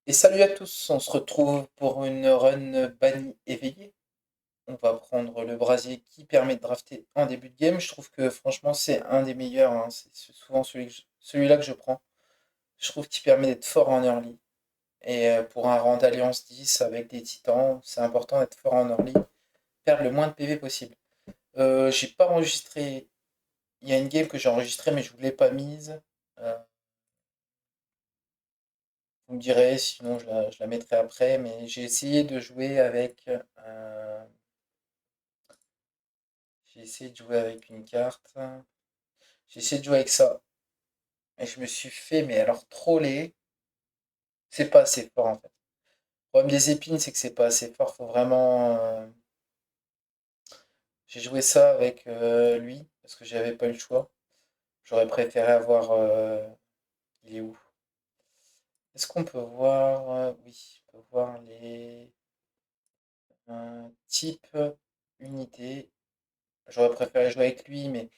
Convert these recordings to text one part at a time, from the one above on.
Et salut à tous, on se retrouve pour une run banni éveillée. On va prendre le brasier qui permet de drafter en début de game. Je trouve que franchement c'est un des meilleurs, hein. C'est souvent celui-là que je prends. Je trouve qu'il permet d'être fort en early. Et pour un rang d'Alliance 10 avec des titans, c'est important d'être fort en early, perdre le moins de PV possible. J'ai pas enregistré, il y a une game que j'ai enregistrée mais je vous l'ai pas mise. Euh, Vous me direz, sinon je la mettrai après, mais j'ai essayé de jouer avec j'ai essayé de jouer avec une carte. J'ai essayé de jouer avec ça. Et je me suis fait, mais alors troller. C'est pas assez fort en fait. Le problème des épines, c'est que c'est pas assez fort. Faut vraiment. J'ai joué ça avec lui, parce que j'avais pas eu le choix. J'aurais préféré avoir. Il est où? Est-ce qu'on peut voir. Oui, on peut voir les types unités. J'aurais préféré jouer avec lui, mais le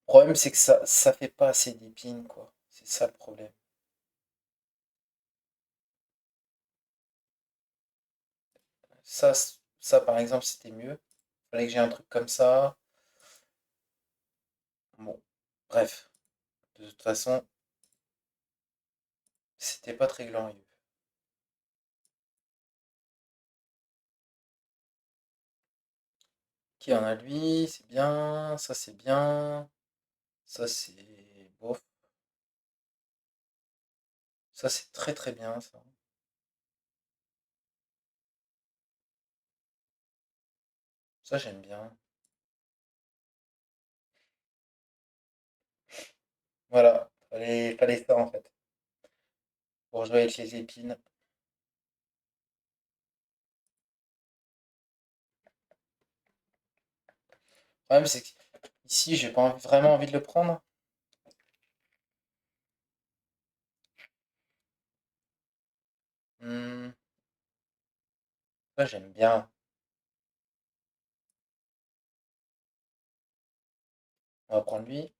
problème, c'est que ça fait pas assez d'épines, quoi. C'est ça le problème. Ça, ça par exemple, c'était mieux. Fallait que j'ai un truc comme ça. Bon, bref. De toute façon, c'était pas très glorieux. Qui en a lui? C'est bien. Ça, c'est bien. Ça, c'est bof. Ça, c'est très très bien, ça. Ça, j'aime bien. Voilà. Fallait ça, en fait. Pour jouer avec les épines. Le problème, c'est que ici, j'ai pas vraiment envie de le prendre. Hmm, ça, j'aime bien. On va prendre lui.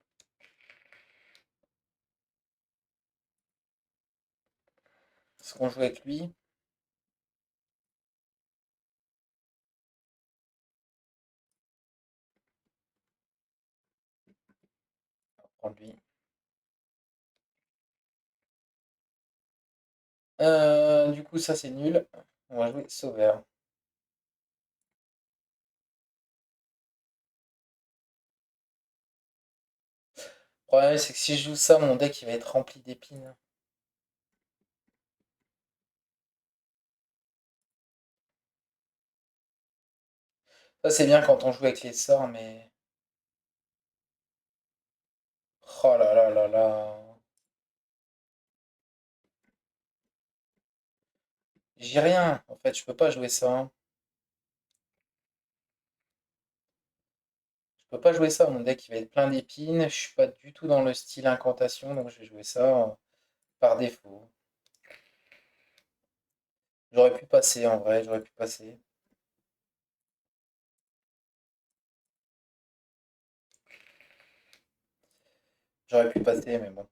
Est-ce qu'on joue avec lui? On va prendre lui. Du coup, ça, c'est nul. On va jouer sauveur. Le problème, c'est que si je joue ça, mon deck, il va être rempli d'épines. Ça, c'est bien quand on joue avec les sorts, mais... Oh là là là là. J'ai rien. En fait, je peux pas jouer ça, hein. Je peux pas jouer ça. Mon deck, il va être plein d'épines. Je suis pas du tout dans le style incantation, donc je vais jouer ça par défaut. J'aurais pu passer, en vrai. J'aurais pu passer. J'aurais pu passer, mais bon.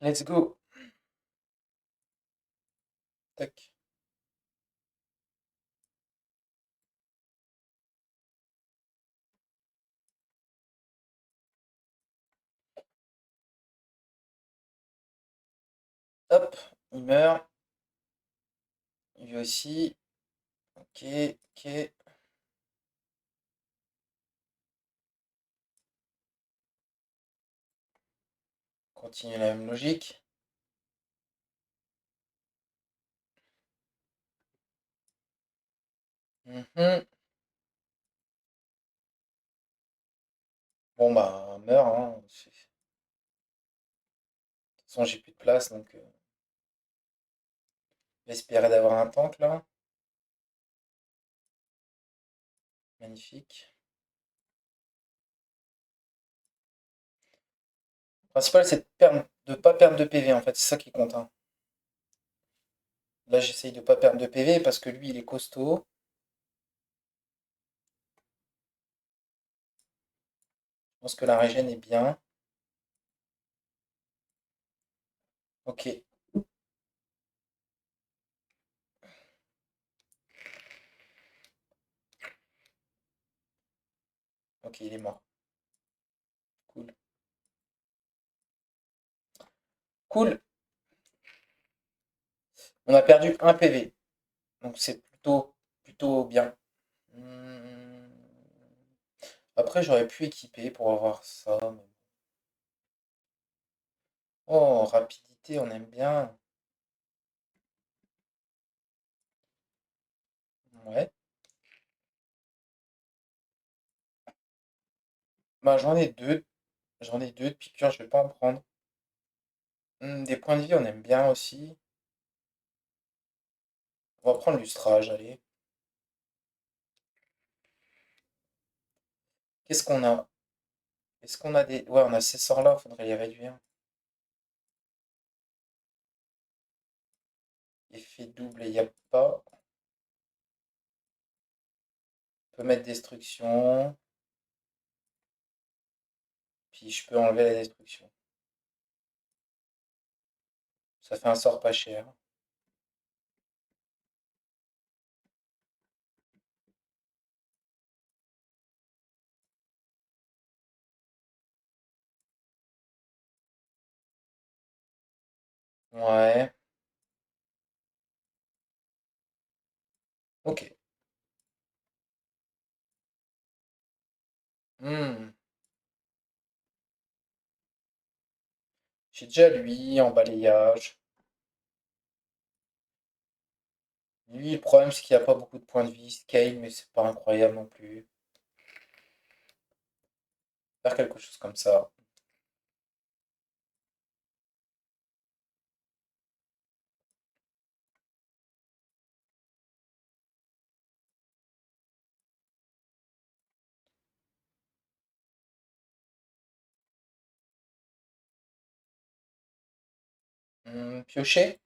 Let's go. Tac. Hop. Il meurt. Lui aussi. Ok. Ok. Continue la même logique. Mhm. Bon, bah, meurt, hein. De toute façon, j'ai plus de place, donc j'espérais d'avoir un tank là. Magnifique. Le principal, c'est de pas perdre de PV en fait, c'est ça qui compte, hein. Là, j'essaye de pas perdre de PV parce que lui, il est costaud. pense que la régène est bien. Ok, ok, il est mort. Cool. Cool. On a perdu un PV. Donc c'est plutôt bien. Hmm. Après, j'aurais pu équiper pour avoir ça. Oh, rapidité, on aime bien. Ouais. Bah, j'en ai deux. J'en ai deux de piqûres, je vais pas en prendre. Des points de vie, on aime bien aussi. On va prendre lustrage, allez. Qu'est-ce qu'on a? Est-ce qu'on a des... Ouais, on a ces sorts-là, faudrait les réduire. Effet double, il n'y a pas. On peut mettre destruction. Puis je peux enlever la destruction. Ça fait un sort pas cher. Ouais. Ok. Hmm. J'ai déjà lui en balayage. Lui, le problème, c'est qu'il n'y a pas beaucoup de points de vie. Scale, mais c'est pas incroyable non plus. Faire quelque chose comme ça. Piocher.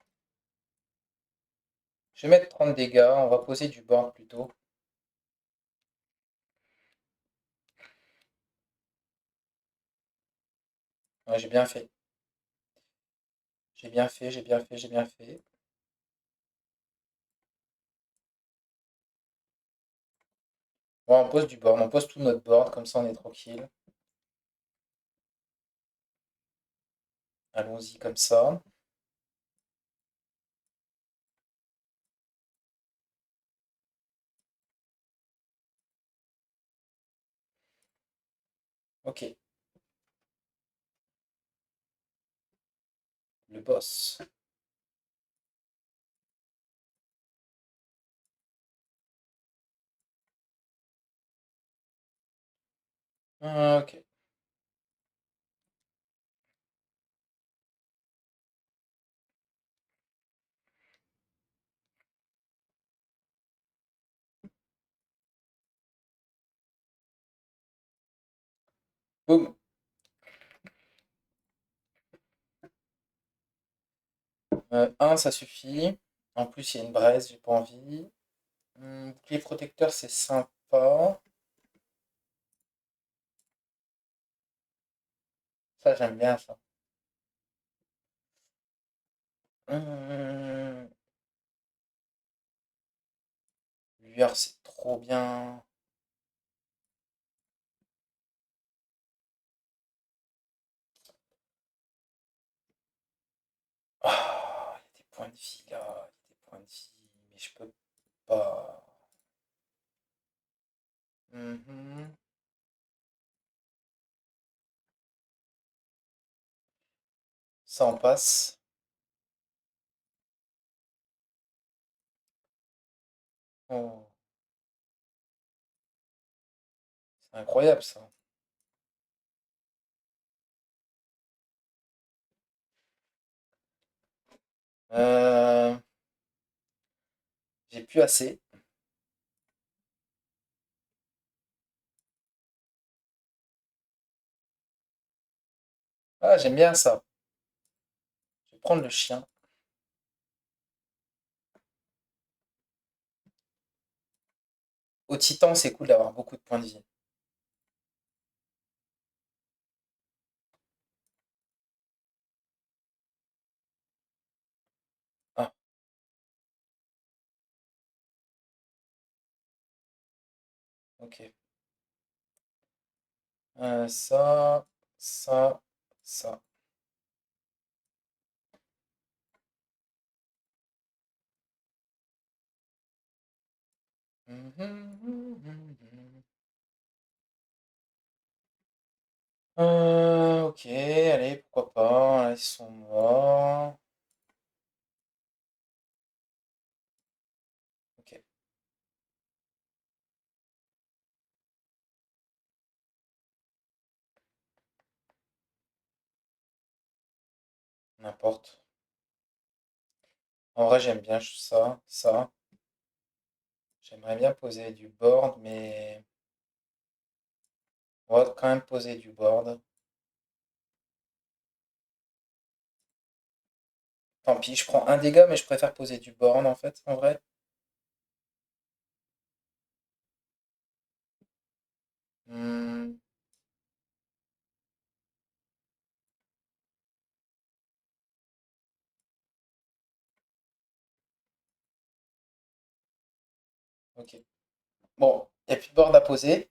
Je vais mettre 30 dégâts. On va poser du board plutôt. Ouais, j'ai bien fait. J'ai bien fait, j'ai bien fait, j'ai bien fait. Ouais, on pose du board. On pose tout notre board. Comme ça, on est tranquille. Allons-y comme ça. Ok. Le boss. Ok. Boum. 1, ça suffit. En plus, il y a une braise, j'ai pas envie. Bouclier protecteur, c'est sympa. Ça, j'aime bien ça. Hum, Lueur, c'est trop bien. Ah, il y a des points de vie là. Il y a des points de vie. Mais je peux pas. Mhm. Ça en passe. Oh, c'est incroyable ça. Euh, j'ai plus assez. Ah, j'aime bien ça. Je vais prendre le chien. Au titan, c'est cool d'avoir beaucoup de points de vie. Ok. Ça, ça, ça. Ok, allez, pourquoi pas. Ils sont morts. Ok, n'importe. En vrai, j'aime bien ça, ça. J'aimerais bien poser du board, mais on va quand même poser du board. Tant pis, je prends un dégât, mais je préfère poser du board en fait, en vrai. Hmm, ok. Bon, il n'y a plus de board à poser,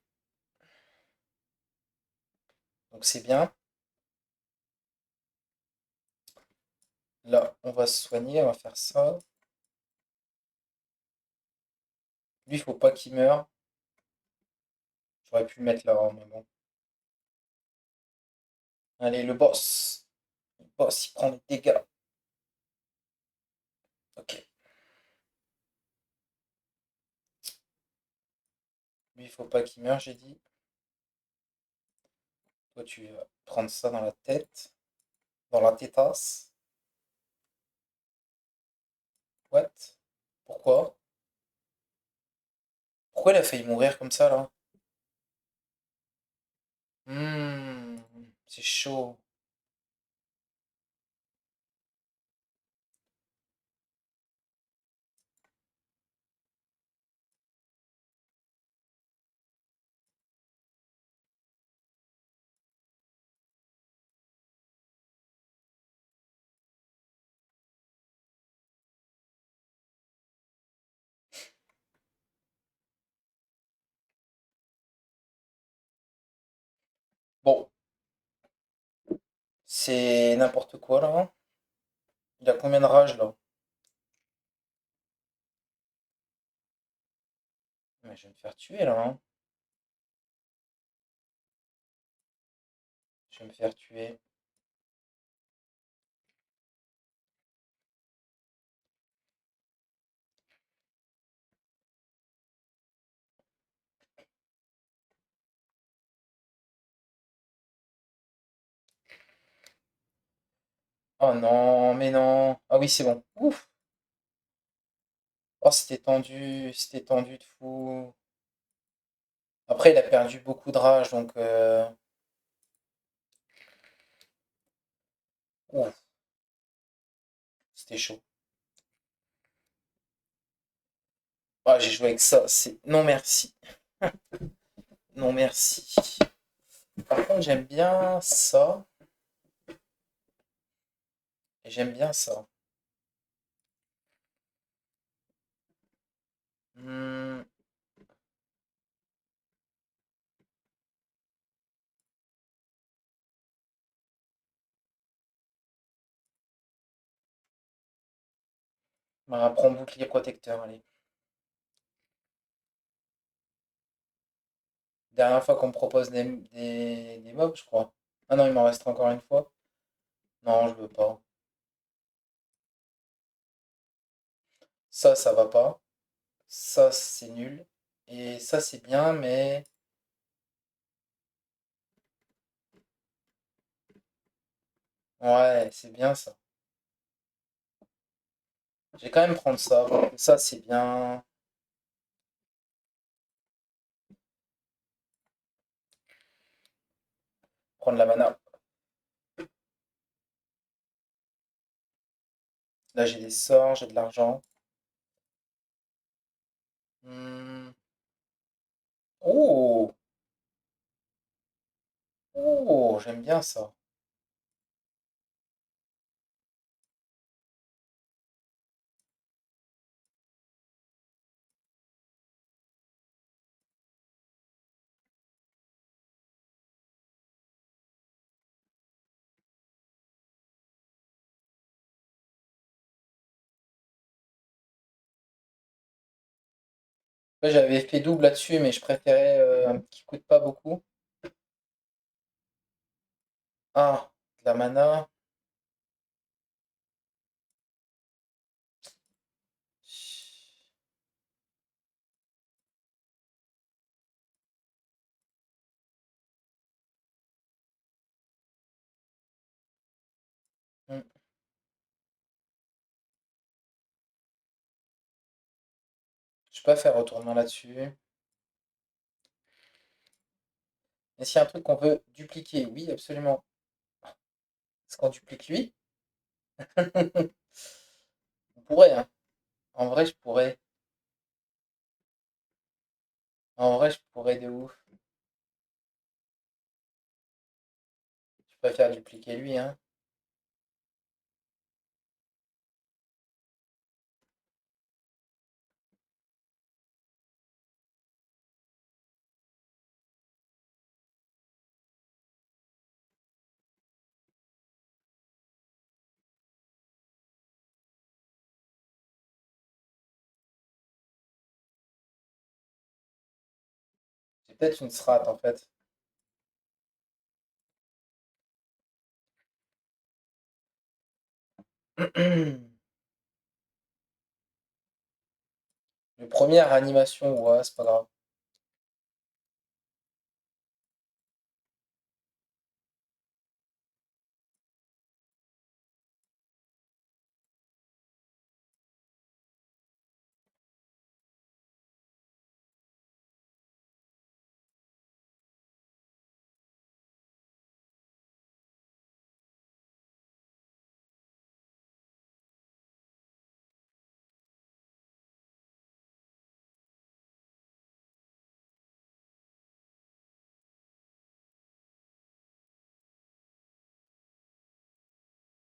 donc c'est bien. Là, on va se soigner, on va faire ça. Lui, il faut pas qu'il meure. J'aurais pu le mettre là, hein, mais bon. Allez, le boss. Le boss, il prend les dégâts. Ok. Lui, il faut pas qu'il meure, j'ai dit. Toi, tu vas prendre ça dans la tête. Dans la tétasse. What? Pourquoi? Pourquoi il a failli mourir comme ça, là? C'est chaud. Bon, c'est n'importe quoi, là. Il a combien de rage, là? Mais je vais me faire tuer, là, hein. Je vais me faire tuer. Oh non, mais non. Ah oui, c'est bon. Ouf. Oh, c'était tendu de fou. Après, il a perdu beaucoup de rage, donc ouf, c'était chaud. Ah, j'ai joué avec ça. C'est non merci. Non merci. Par contre, j'aime bien ça et j'aime bien ça. Hmm, bah, prends bouclier protecteur, allez. Dernière fois qu'on me propose des mobs, je crois. Ah non, il m'en reste encore une fois. Non, je veux pas. Ça va pas. Ça, c'est nul. Et ça, c'est bien, mais... Ouais, c'est bien ça. Je vais quand même prendre ça. Ça, c'est bien. Prendre la mana. Là, j'ai des sorts, j'ai de l'argent. Hmm. Oh! Oh! J'aime bien ça. Là, j'avais fait double là-dessus, mais je préférais un qui coûte pas beaucoup. Ah, de la mana. Hmm, je peux pas faire retournement là-dessus. Est-ce qu'il y a un truc qu'on peut dupliquer? Oui, absolument. Est-ce qu'on duplique lui? On pourrait, hein. En vrai, je pourrais. En vrai, je pourrais de ouf. Je préfère dupliquer lui, hein. C'est peut-être une strat, en fait. Le première animation, ouais, c'est pas grave.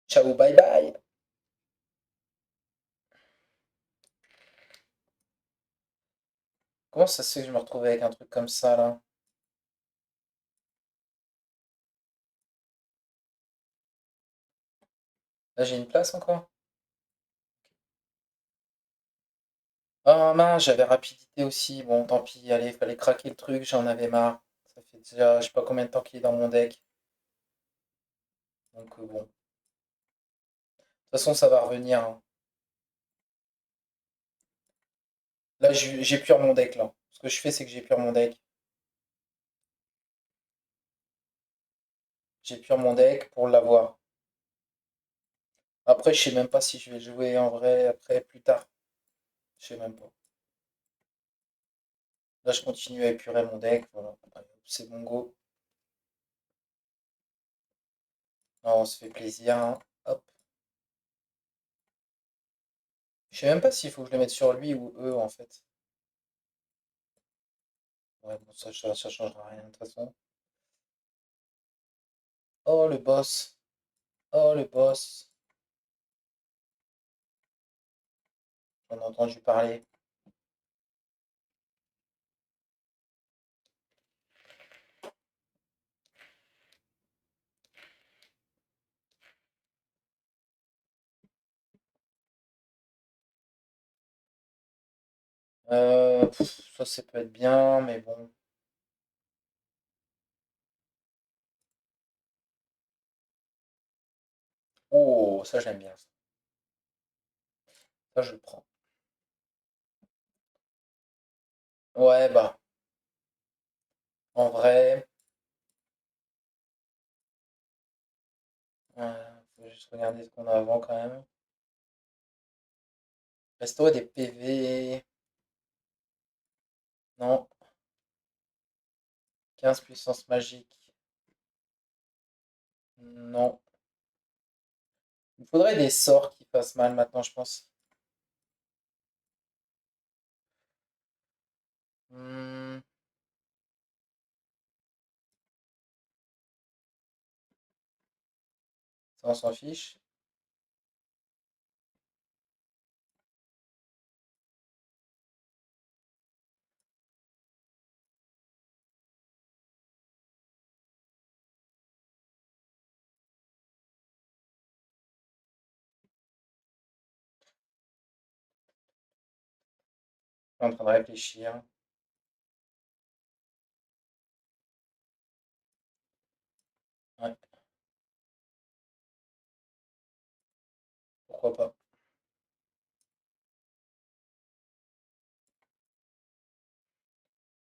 Ciao, bye bye. Comment ça se fait que je me retrouve avec un truc comme ça, là? Là, j'ai une place encore? Ah mince, j'avais rapidité aussi. Bon, tant pis, allez, fallait craquer le truc, j'en avais marre. Ça fait déjà, je sais pas combien de temps qu'il est dans mon deck. Donc bon. De toute façon, ça va revenir, hein. Là, j'épure mon deck, là. Ce que je fais, c'est que j'épure mon deck. J'épure mon deck pour l'avoir. Après, je sais même pas si je vais jouer en vrai après, plus tard. Je sais même pas. Là, je continue à épurer mon deck. Voilà. Allez, c'est bon go. Non, on se fait plaisir, hein. Hop. Je sais même pas s'il faut que je le mette sur lui ou eux, en fait. Ouais, bon, ça changera rien de toute façon. Oh, le boss. Oh, le boss. J'en ai entendu parler. Ça peut être bien, mais bon. Oh, ça, j'aime bien. Ça, je le prends. Ouais, bah, en vrai, faut juste regarder ce qu'on a avant quand même. Restaurant des PV. Non, 15 puissance magique. Non. Il faudrait des sorts qui fassent mal maintenant, je pense. Hmm, ça, on s'en fiche. suis en train de réfléchir. Ouais, pourquoi pas.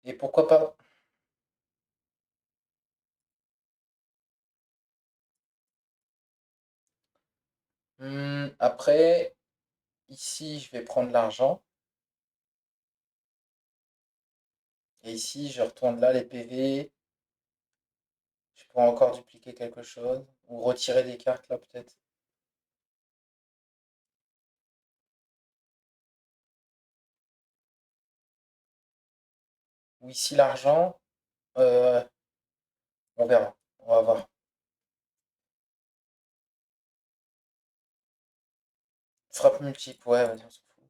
Et pourquoi pas. Après, ici, je vais prendre l'argent. Et ici, je retourne là, les PV. Je pourrais encore dupliquer quelque chose. Ou retirer des cartes là, peut-être. Ou ici, l'argent. euh, on verra. On va voir. Frappe multiple, ouais, vas-y, on s'en fout.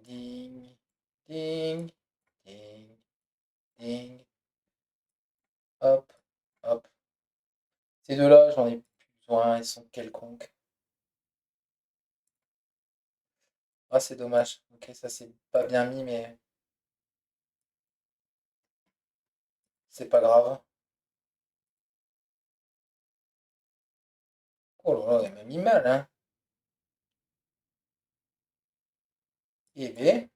Ding, ding, ding, ding. Hop, hop. Ces deux-là, j'en ai plus besoin. Ils sont quelconques. Ah, c'est dommage. Ok, ça, c'est pas bien mis, mais c'est pas grave. Oh là là, il m'a mis mal, hein. Eh bien,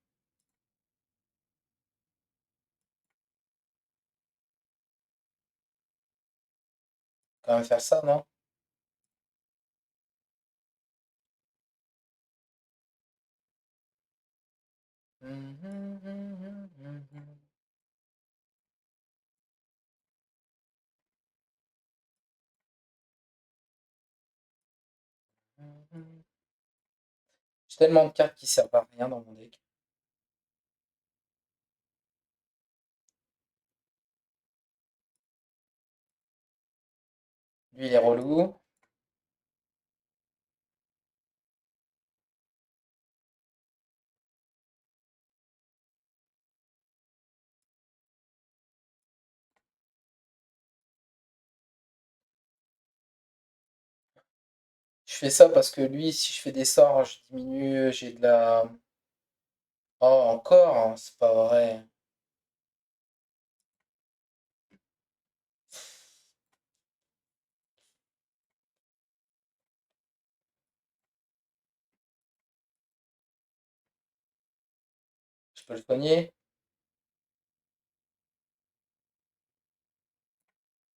quand même faire ça, non? J'ai tellement de cartes qui servent à rien dans mon deck. Lui, il est relou. Je fais ça parce que lui, si je fais des sorts, je diminue, j'ai de la... Oh, encore, hein, c'est pas vrai. Je peux le soigner.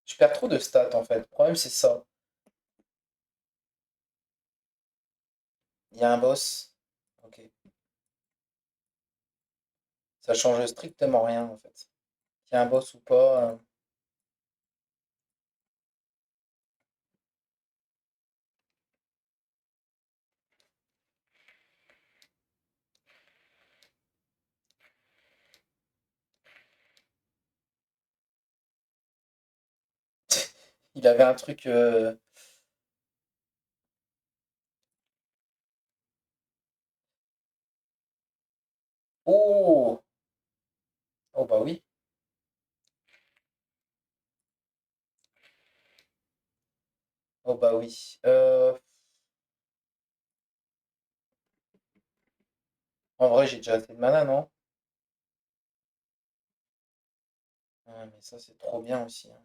Je perds trop de stats, en fait. Le problème, c'est ça. Il y a un boss. Ok. Ça change strictement rien, en fait. Qu'il y a un boss ou pas. Il avait un truc... Oh! Oh, bah oui. Oh, bah oui. En vrai, j'ai déjà assez de mana, non? Ouais, mais ça, c'est trop bien aussi, hein.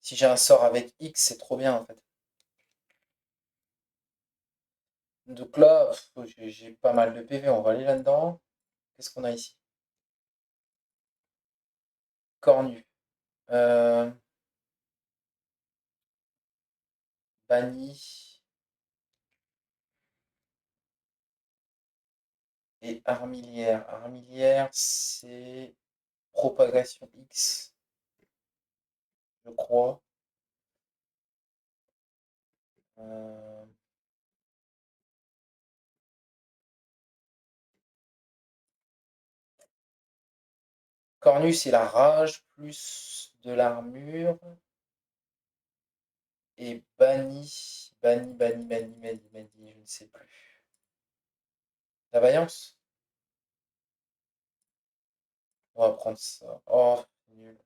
Si j'ai un sort avec X, c'est trop bien, en fait. Donc là, j'ai pas mal de PV, on va aller là-dedans. Qu'est-ce qu'on a ici? Cornu. Euh, Banni et Armilière. Armilière, c'est propagation X, je crois. Euh, Cornu, c'est la rage plus de l'armure. Et banni, je ne sais plus. La vaillance? On va prendre ça. Oh, nul.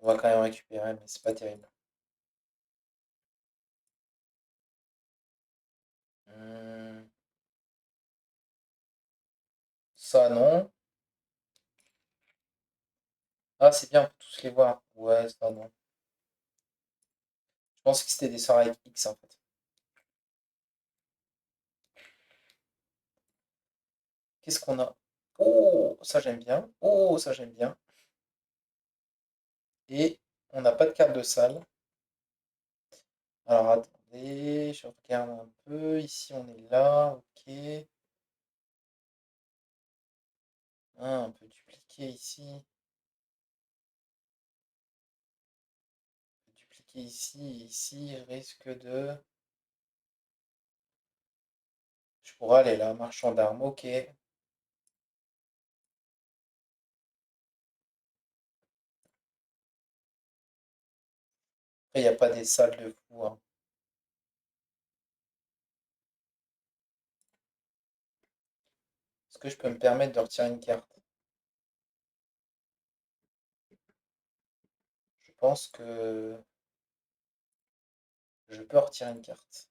On va quand même récupérer, mais c'est pas terrible. Hmm, ça, non. Ah, c'est bien, on peut tous les voir. Ouais, ça, non. Je pense que c'était des sorts avec X, en fait. Qu'est-ce qu'on a? Oh, ça, j'aime bien. Oh, ça, j'aime bien. Et on n'a pas de carte de salle. Alors, attendez, je regarde un peu. Ici, on est là. Ok. Ah, on peut dupliquer ici. On peut dupliquer ici. Et ici, il risque de... Je pourrais aller là, marchand d'armes. Ok. Après, il n'y a pas des salles de fou, hein. Est-ce que je peux me permettre de retirer une carte? Je pense que je peux retirer une carte.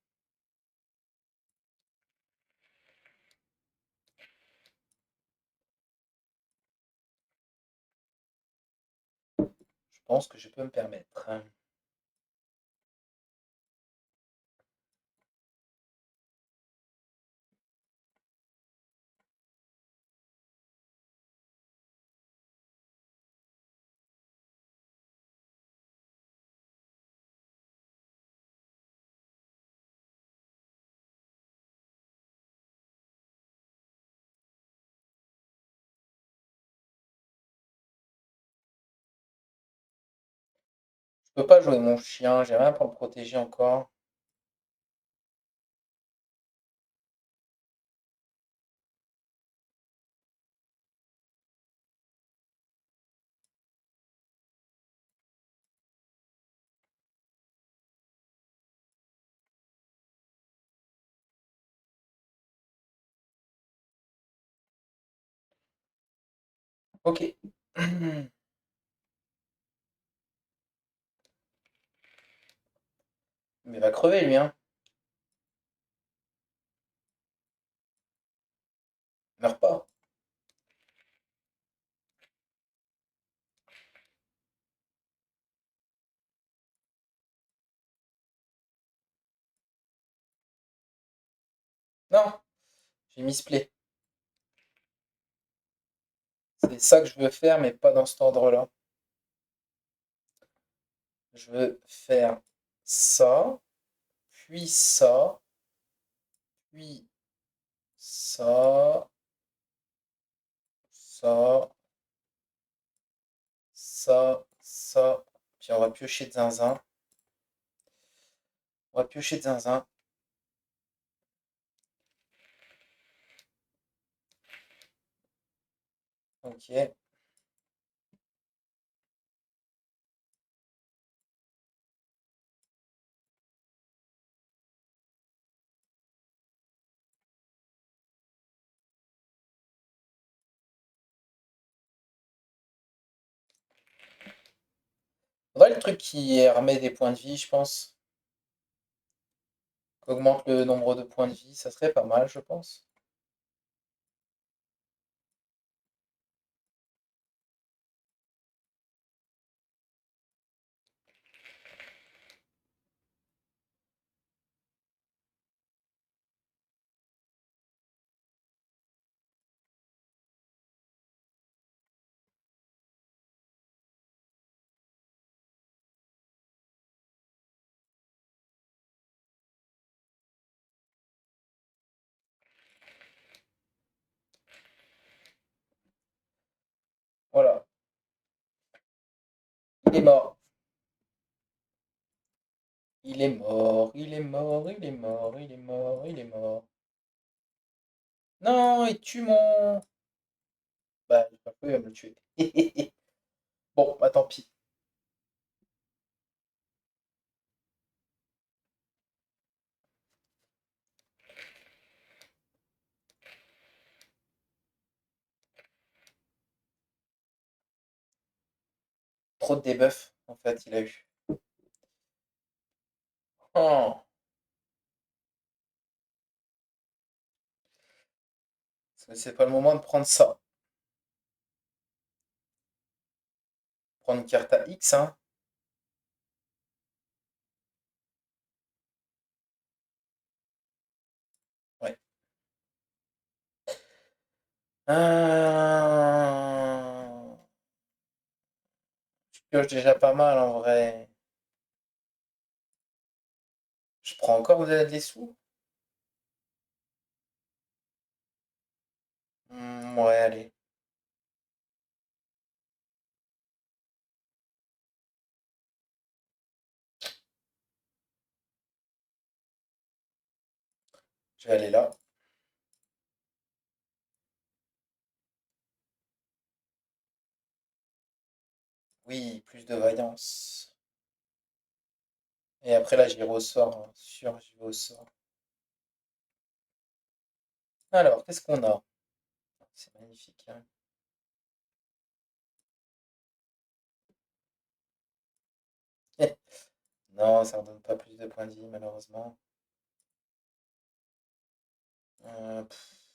Je pense que je peux me permettre. Je peux pas jouer mon chien, j'ai rien pour le protéger encore. Ok. Mais il va crever lui, hein. Meurs pas. Non, j'ai misplay. C'est ça que je veux faire, mais pas dans cet ordre-là. Je veux faire ça, puis ça, puis ça, ça, ça. Puis on va piocher de zinzin. On va piocher de zinzin. Ok. Faudrait le truc qui remet des points de vie, je pense. Augmente le nombre de points de vie, ça serait pas mal, je pense. Voilà. Il est mort. Il est mort. Il est mort. Il est mort. Il est mort. Il est mort. Non, il tue mon. Bah, j'ai pas pu me le tuer. Bon, bah tant pis. Trop de debuff. En fait, il a eu. Oh, c'est pas le moment de prendre ça. Prendre une carte à X, hein. Ouais. Ah, je pioche déjà pas mal en vrai. Je prends encore des sous? Ouais, allez. Je vais aller là. Oui, plus de vaillance. Et après là, j'irai au sort, hein. Sûr, je vais au sort. Alors, qu'est-ce qu'on a? C'est magnifique, hein. Non, ça ne redonne pas plus de points de vie, malheureusement. Pff,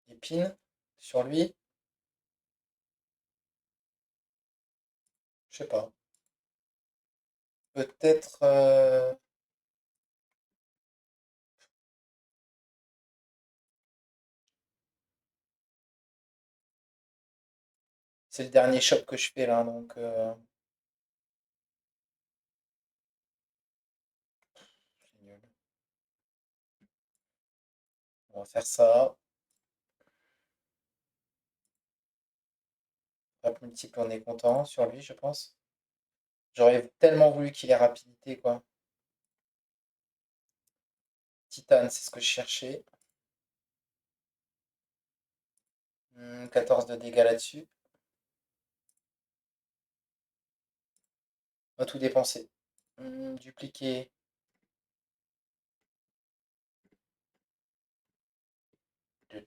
épine sur lui? Je sais pas. Peut-être. C'est le dernier shop que je fais là, donc c'est nul. On va faire ça. Hop, multiple, on est content sur lui, je pense. J'aurais tellement voulu qu'il ait rapidité, quoi. Titane, c'est ce que je cherchais. 14 de dégâts là-dessus. On va tout dépenser. Dupliquer. Je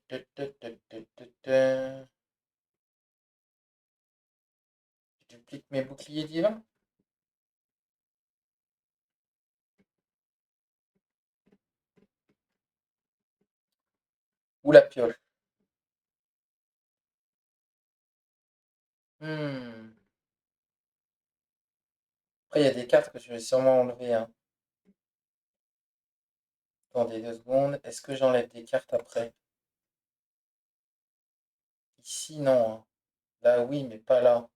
duplique mes boucliers divins. Ou la pioche. Hmm. Après, il y a des cartes que je vais sûrement enlever, hein. Attendez 2 secondes. Est-ce que j'enlève des cartes après? Ici, non, hein. Là, oui, mais pas là.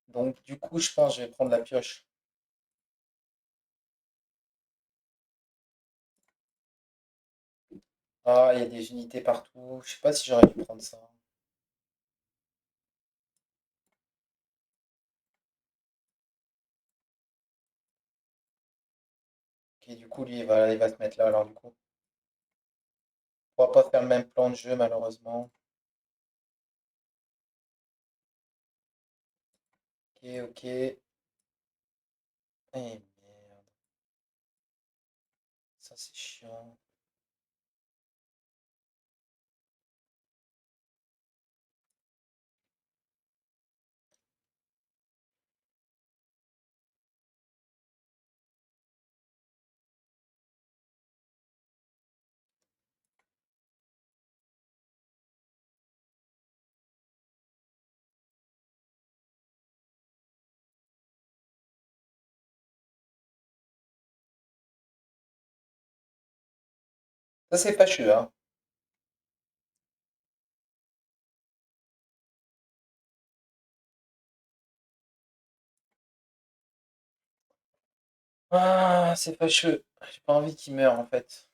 Donc, du coup, je pense que je vais prendre la pioche. Ah, il y a des unités partout. Je sais pas si j'aurais dû prendre ça. Ok, du coup, lui, il va se mettre là, alors du coup. On va pas faire le même plan de jeu, malheureusement. Ok, ok. Eh merde, ça c'est chiant. Ça c'est fâcheux, hein. Ah, c'est fâcheux. J'ai pas envie qu'il meure, en fait.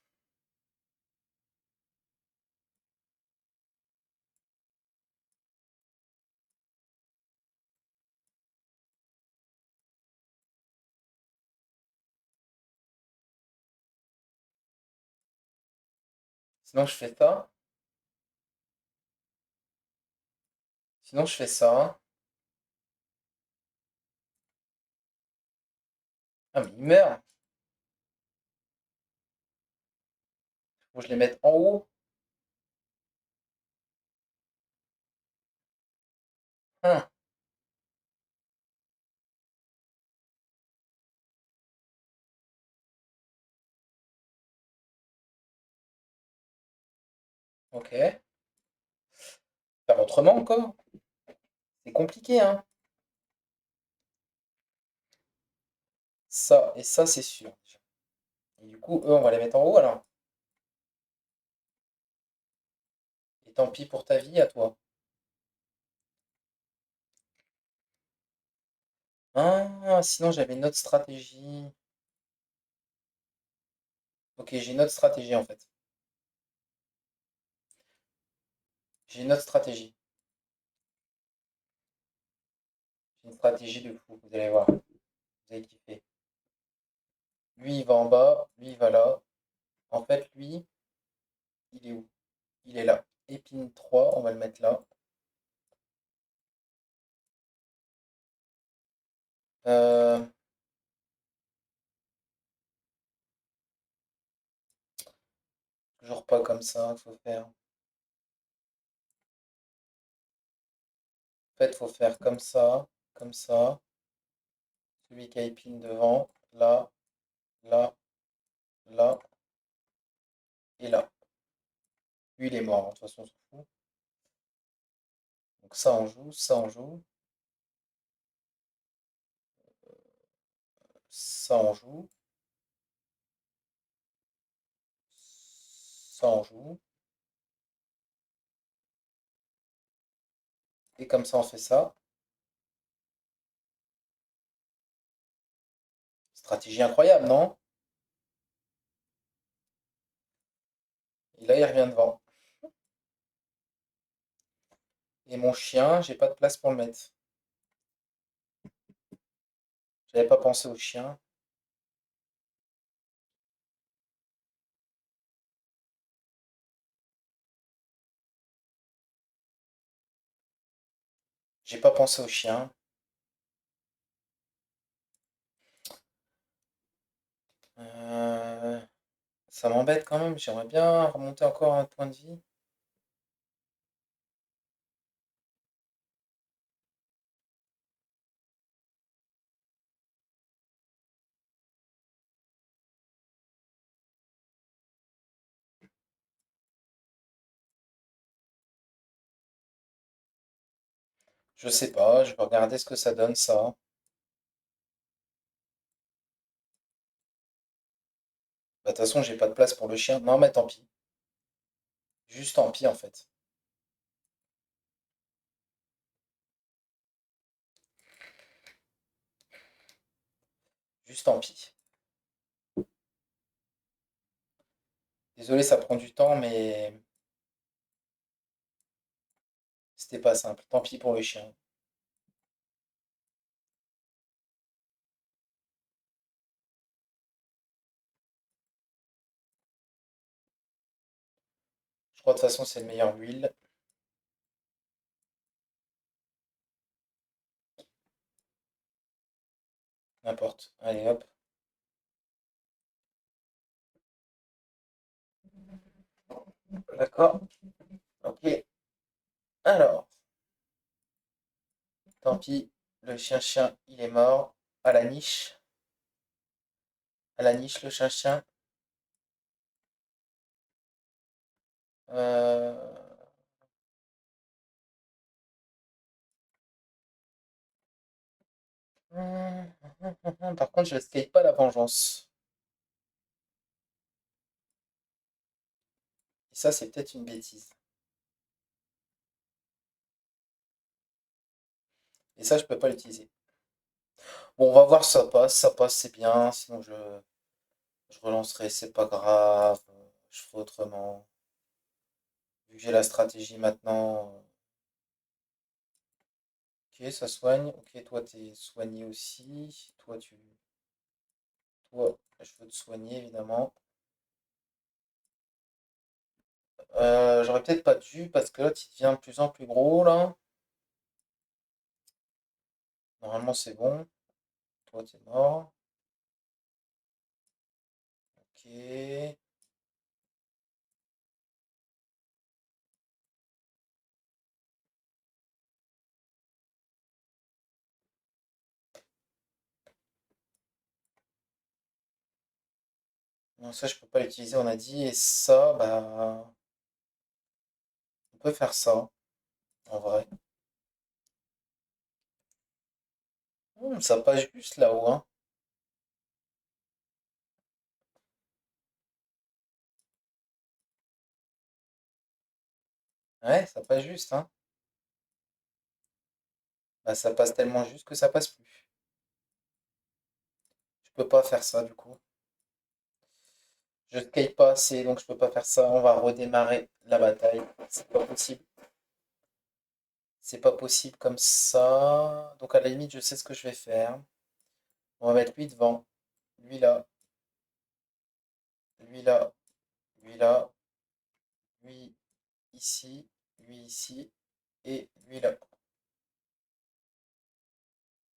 Sinon, je fais ça. Sinon, je fais ça. Ah, mais il meurt. Faut que je les mette en haut. Hein, ok. Faire autrement encore? C'est compliqué, hein? Ça et ça, c'est sûr, déjà. Et du coup, eux, on va les mettre en haut alors. Et tant pis pour ta vie, à toi. Ah, sinon j'avais une autre stratégie. Ok, j'ai une autre stratégie en fait. J'ai une autre stratégie. J'ai une stratégie de fou, vous allez voir. Vous allez kiffer. Lui, il va en bas, lui, il va là. En fait, lui, il est où? Il est là. Épine 3, on va le mettre là. Euh, toujours pas comme ça, faut faire. En fait, faut faire comme ça. Celui qui a épine devant, là, là, là et là. Lui, il est mort, hein, de toute façon, on s'en fout. Donc ça, on joue, ça, on joue, ça, on joue, ça, on joue. Et comme ça, on fait ça. Stratégie incroyable, non? Et là, il revient devant. Et mon chien, j'ai pas de place pour le mettre. J'avais pas pensé au chien. J'ai pas pensé au chien. Euh, Ça m'embête quand même. J'aimerais bien remonter encore un point de vie. Je sais pas. Je vais regarder ce que ça donne, ça. Bah, de toute façon, j'ai pas de place pour le chien. Non, mais tant pis. Juste tant pis, en fait. Juste tant pis. Désolé, ça prend du temps, mais c'était pas simple. Tant pis pour le chien. Je crois de toute façon, c'est le meilleur huile. N'importe. Allez, hop. D'accord. Ok. Alors, tant pis. Le chien-chien, il est mort. À la niche. À la niche, le chien-chien. Euh, Par contre, je escape pas la vengeance. Et ça, c'est peut-être une bêtise. Et ça, je peux pas l'utiliser. Bon, on va voir si ça passe, c'est bien. Sinon, je relancerai, c'est pas grave. Je ferai autrement. Vu que j'ai la stratégie maintenant. Ok, ça soigne. Ok, toi, t'es soigné aussi. Toi, je veux te soigner, évidemment. J'aurais peut-être pas dû, parce que là, tu deviens de plus en plus gros, là. Normalement, c'est bon. Toi, t'es mort. Ok. Non, ça, je peux pas l'utiliser, on a dit. Et ça, bah, on peut faire ça, en vrai. Ça passe juste là-haut, hein. Ouais, ça passe juste, hein. Bah, ça passe tellement juste que ça passe plus. Je peux pas faire ça, du coup. Je scale pas assez, donc je peux pas faire ça. On va redémarrer la bataille. C'est pas possible. C'est pas possible comme ça. Donc à la limite, je sais ce que je vais faire. On va mettre lui devant, lui là, lui là, lui là, lui ici, lui ici et lui là.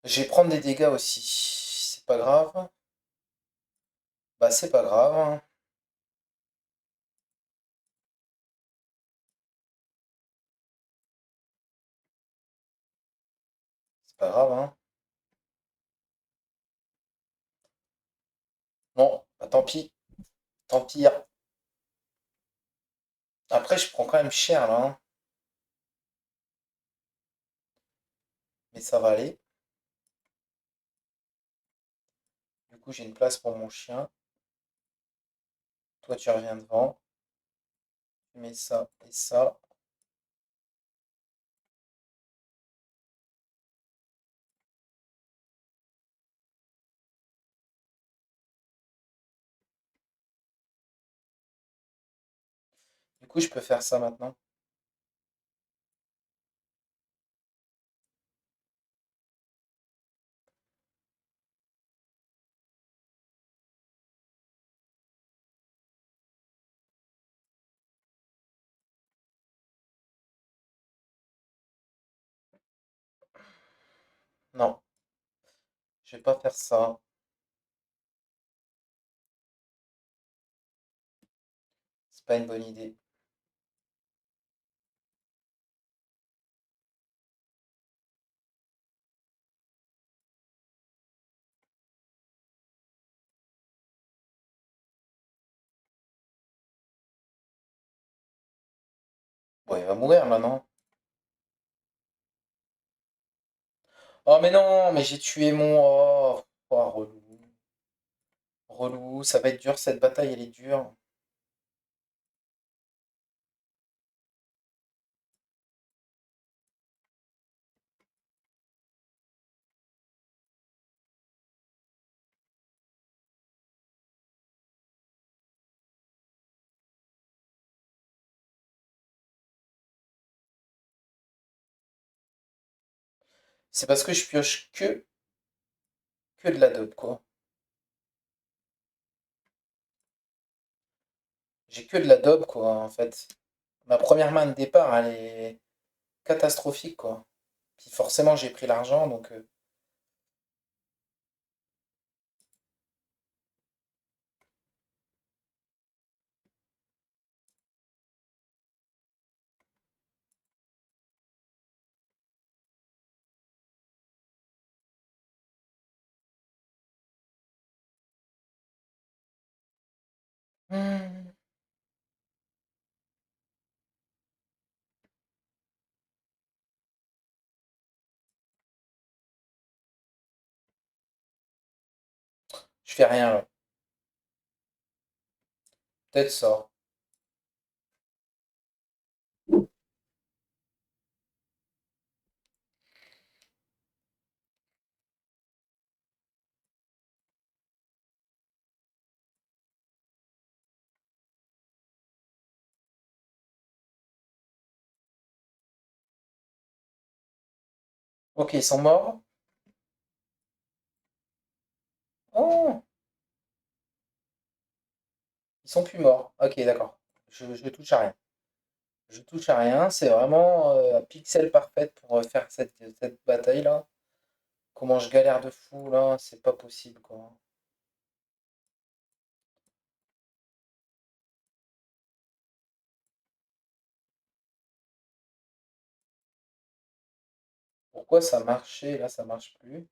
Je vais prendre des dégâts aussi. C'est pas grave. Bah c'est pas grave, hein. C'est pas grave, hein. Bon, bah tant pis. Tant pis, hein. Après, je prends quand même cher là, hein. Mais ça va aller. Du coup, j'ai une place pour mon chien. Toi, tu reviens devant. Tu mets ça et ça. Du coup, je peux faire ça maintenant. Non, je vais pas faire ça. C'est pas une bonne idée. Bon, il va mourir maintenant. Oh, mais non, mais j'ai tué mon. Oh, oh, relou. Relou, ça va être dur cette bataille, elle est dure. C'est parce que je pioche que de la dope, quoi. J'ai que de la dope, quoi, en fait. Ma première main de départ, elle est catastrophique, quoi. Puis forcément, j'ai pris l'argent, donc. Hmm, je fais rien, là. Peut-être ça. Ok, ils sont morts. Oh, ils sont plus morts. Ok, d'accord. Je touche à rien. Je touche à rien. C'est vraiment un pixel parfaite pour faire cette bataille-là. Comment je galère de fou, là. C'est pas possible, quoi. Pourquoi ça marchait, là, ça marche plus?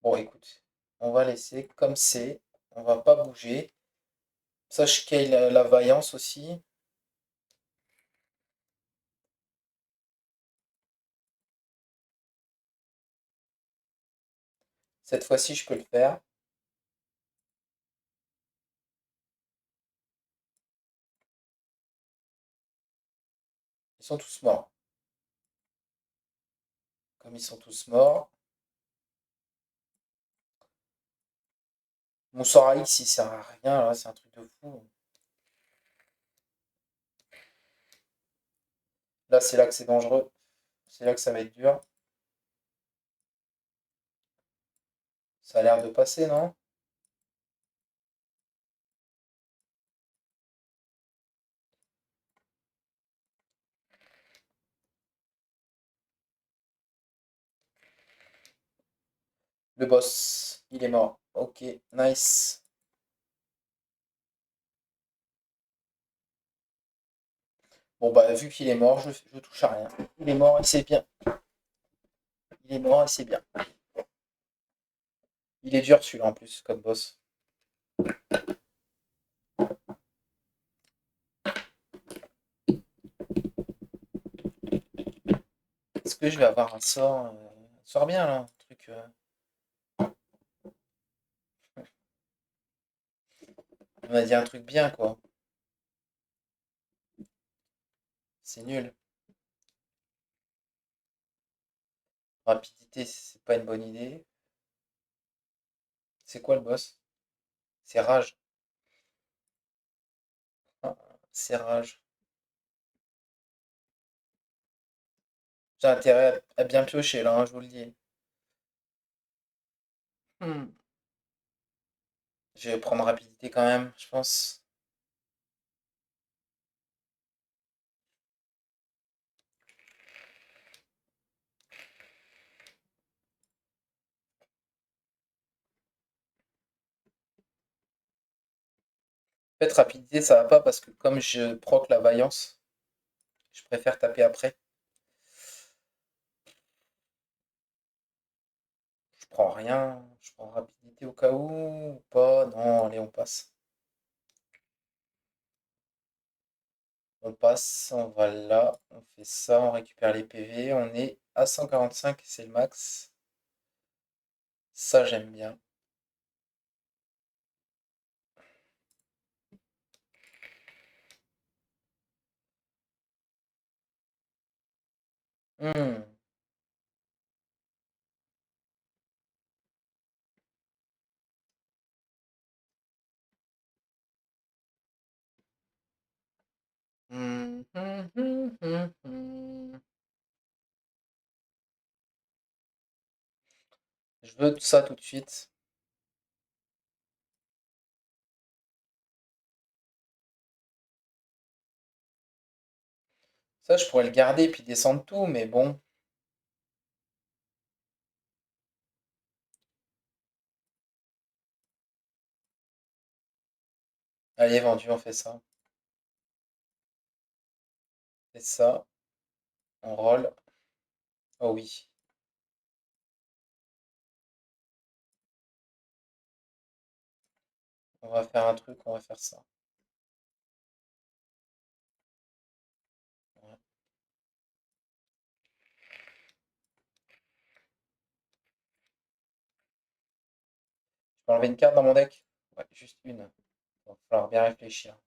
Bon, écoute, on va laisser comme c'est. On va pas bouger. Ça, je scale la vaillance aussi. Cette fois-ci, je peux le faire. Ils sont tous morts. Comme ils sont tous morts. Mon sort à X, il sert à rien, là, c'est un truc de fou. Là, c'est là que c'est dangereux. C'est là que ça va être dur. Ça a l'air de passer, non? Le boss, il est mort. Ok, nice. Bon, bah, vu qu'il est mort, je touche à rien. Il est mort et c'est bien. Il est mort et c'est bien. Il est dur celui-là en plus, comme boss. Est-ce que je vais avoir un sort bien là, un truc. On a dit un truc bien quoi. C'est nul. Rapidité, c'est pas une bonne idée. C'est quoi le boss? C'est rage. Ah, c'est rage. J'ai intérêt à bien piocher là, hein, je vous le dis. Hmm. Je vais prendre rapidité quand même, je pense. En fait, rapidité, ça va pas parce que comme je proc la vaillance, je préfère taper après. Je prends rien. Je prends rapidité au cas où ou pas. Non, allez, on passe. On passe, on va là, on fait ça, on récupère les PV. On est à 145, c'est le max. Ça, j'aime bien. Hmm. Hmm, hmm, hmm, hmm, hmm. Je veux ça tout de suite. Ça, je pourrais le garder puis descendre tout, mais bon. Allez, vendu, on fait ça. On fait ça. On roll. Oh oui. On va faire un truc, on va faire ça. Ouais. Je peux enlever une carte dans mon deck? Ouais, juste une. Il va falloir bien réfléchir.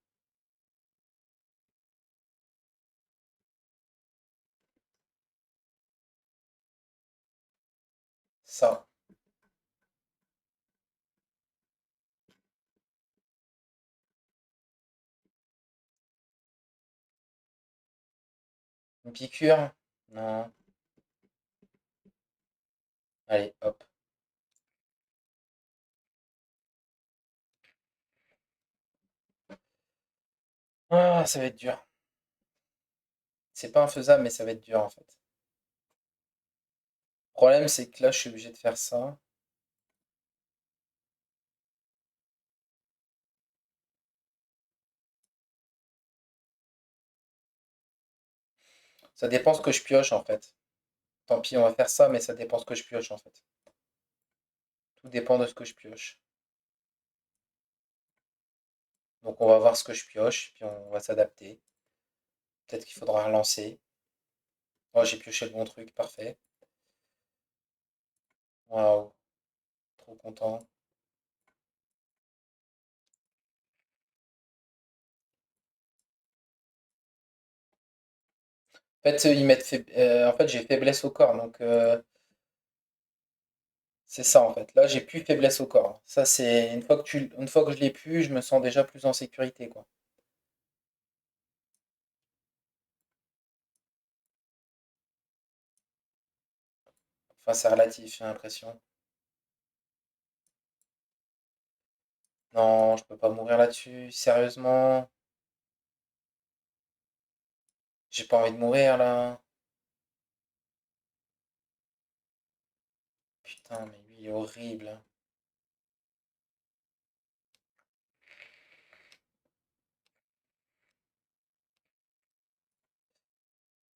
Ça. Une piqûre? Non. Allez, hop. Ah, ça va être dur. C'est pas infaisable, mais ça va être dur en fait. Le problème, c'est que là, je suis obligé de faire ça. Ça dépend ce que je pioche en fait. Tant pis, on va faire ça, mais ça dépend ce que je pioche en fait. Tout dépend de ce que je pioche. Donc on va voir ce que je pioche, puis on va s'adapter. Peut-être qu'il faudra relancer. Oh, j'ai pioché le bon truc, parfait. Waouh, trop content. En fait, en fait, j'ai faiblesse au corps, donc c'est ça en fait. Là, j'ai plus faiblesse au corps. Ça, c'est une fois que je l'ai plus, je me sens déjà plus en sécurité, quoi. Enfin, c'est relatif, j'ai l'impression. Non, je peux pas mourir là-dessus. Sérieusement, j'ai pas envie de mourir là. Putain, mais lui, il est horrible.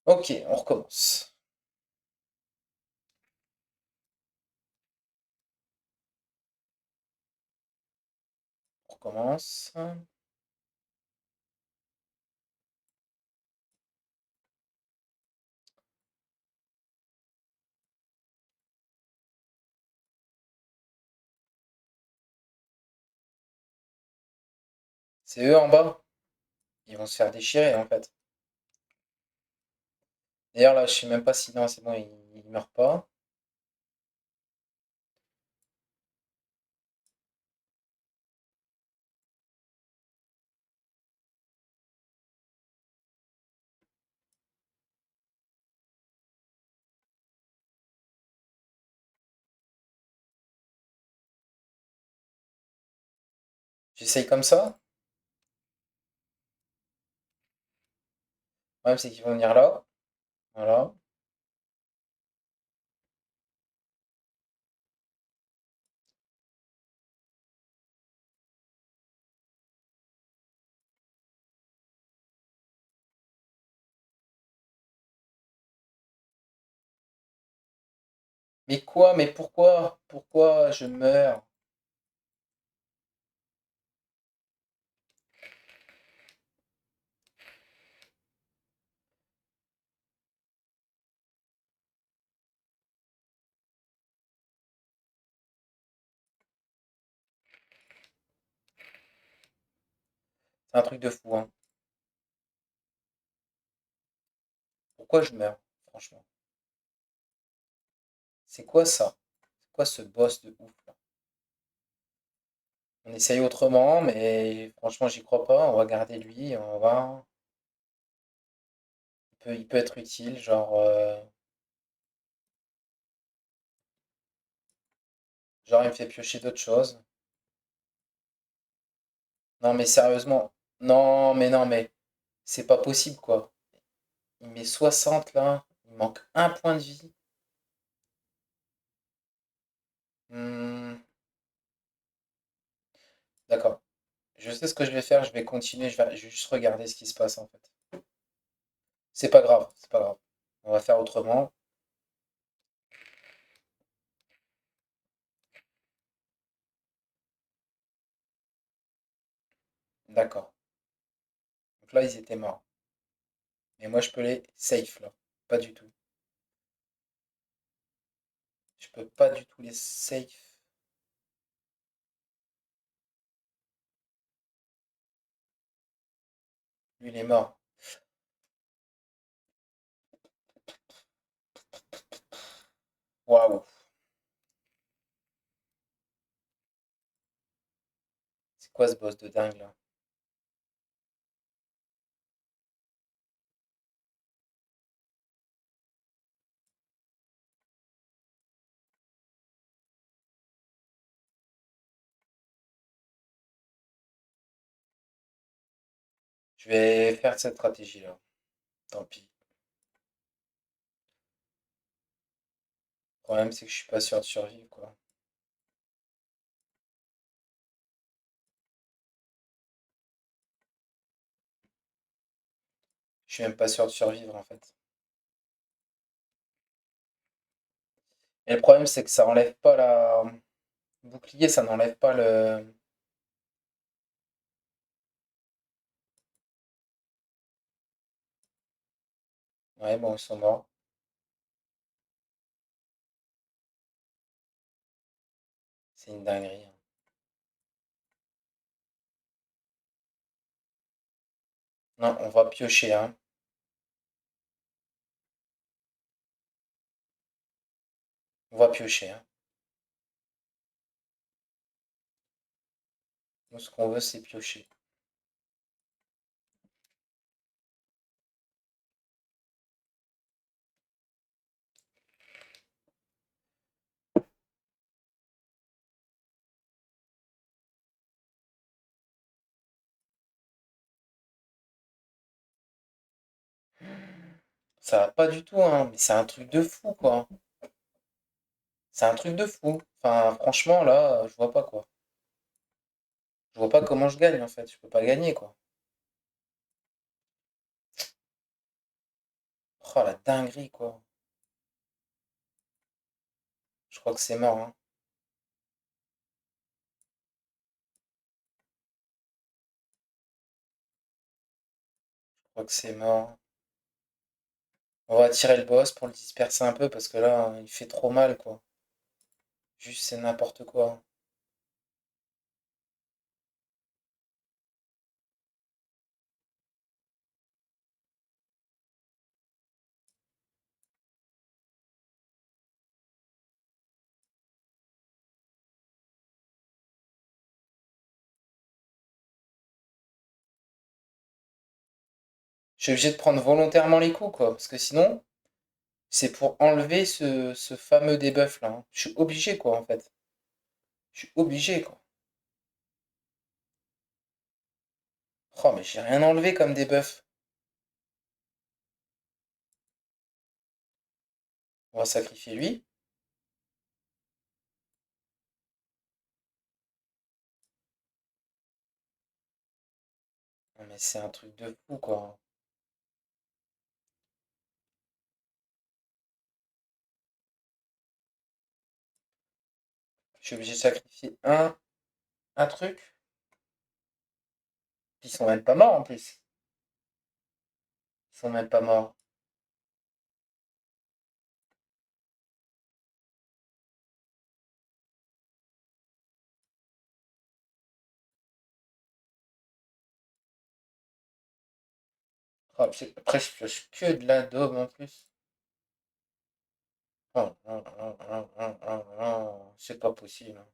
Ok, on recommence. On recommence. C'est eux en bas. Ils vont se faire déchirer en fait. D'ailleurs, là, je sais même pas si non, c'est bon, il meurt pas. J'essaye comme ça. Le problème, c'est qu'ils vont venir là. Voilà. Mais quoi? Mais pourquoi? Pourquoi je meurs? C'est un truc de fou, hein. Pourquoi je meurs? Franchement. C'est quoi ça? C'est quoi ce boss de ouf là? On essaye autrement, mais franchement, j'y crois pas. On va garder lui, on va. Il peut être utile, genre il me fait piocher d'autres choses. Non, mais sérieusement. Non, mais non, mais c'est pas possible quoi. Il met 60 là. Il manque un point de vie. Hmm, d'accord. Je sais ce que je vais faire. Je vais continuer. Je vais juste regarder ce qui se passe en fait. C'est pas grave. C'est pas grave. On va faire autrement. D'accord. Donc là, ils étaient morts. Et moi, je peux les safe là. Pas du tout. Je peux pas du tout les safe. Lui, il est mort. Waouh. C'est quoi ce boss de dingue là? Je vais faire cette stratégie là. Tant pis. Le problème, c'est que je suis pas sûr de survivre quoi. Je suis même pas sûr de survivre en fait. Et le problème, c'est que ça enlève pas la. Bouclier, ça n'enlève pas le. Ouais, bon, ils sont morts. C'est une dinguerie, hein. Non, on va piocher, hein. On va piocher, hein. Nous, ce qu'on veut, c'est piocher. Ça va pas du tout, hein. Mais c'est un truc de fou, quoi. C'est un truc de fou. Enfin, franchement, là, je vois pas, quoi. Je vois pas comment je gagne, en fait. Je peux pas gagner, quoi. Oh, la dinguerie, quoi. Je crois que c'est mort, hein. Je crois que c'est mort. On va tirer le boss pour le disperser un peu, parce que là, il fait trop mal, quoi. Juste, c'est n'importe quoi. Je suis obligé de prendre volontairement les coups, quoi. Parce que sinon, c'est pour enlever ce fameux debuff, là, hein. Je suis obligé, quoi, en fait. Je suis obligé, quoi. Oh, mais j'ai rien enlevé comme debuff. On va sacrifier lui. Non, mais c'est un truc de fou, quoi. Je suis obligé de sacrifier un truc. Ils sont même pas morts, en plus. Ils sont même pas morts. Oh, après, je pioche que de la daube, en plus. Oh, oh, oh, oh, oh, oh, oh. C'est pas possible, hein.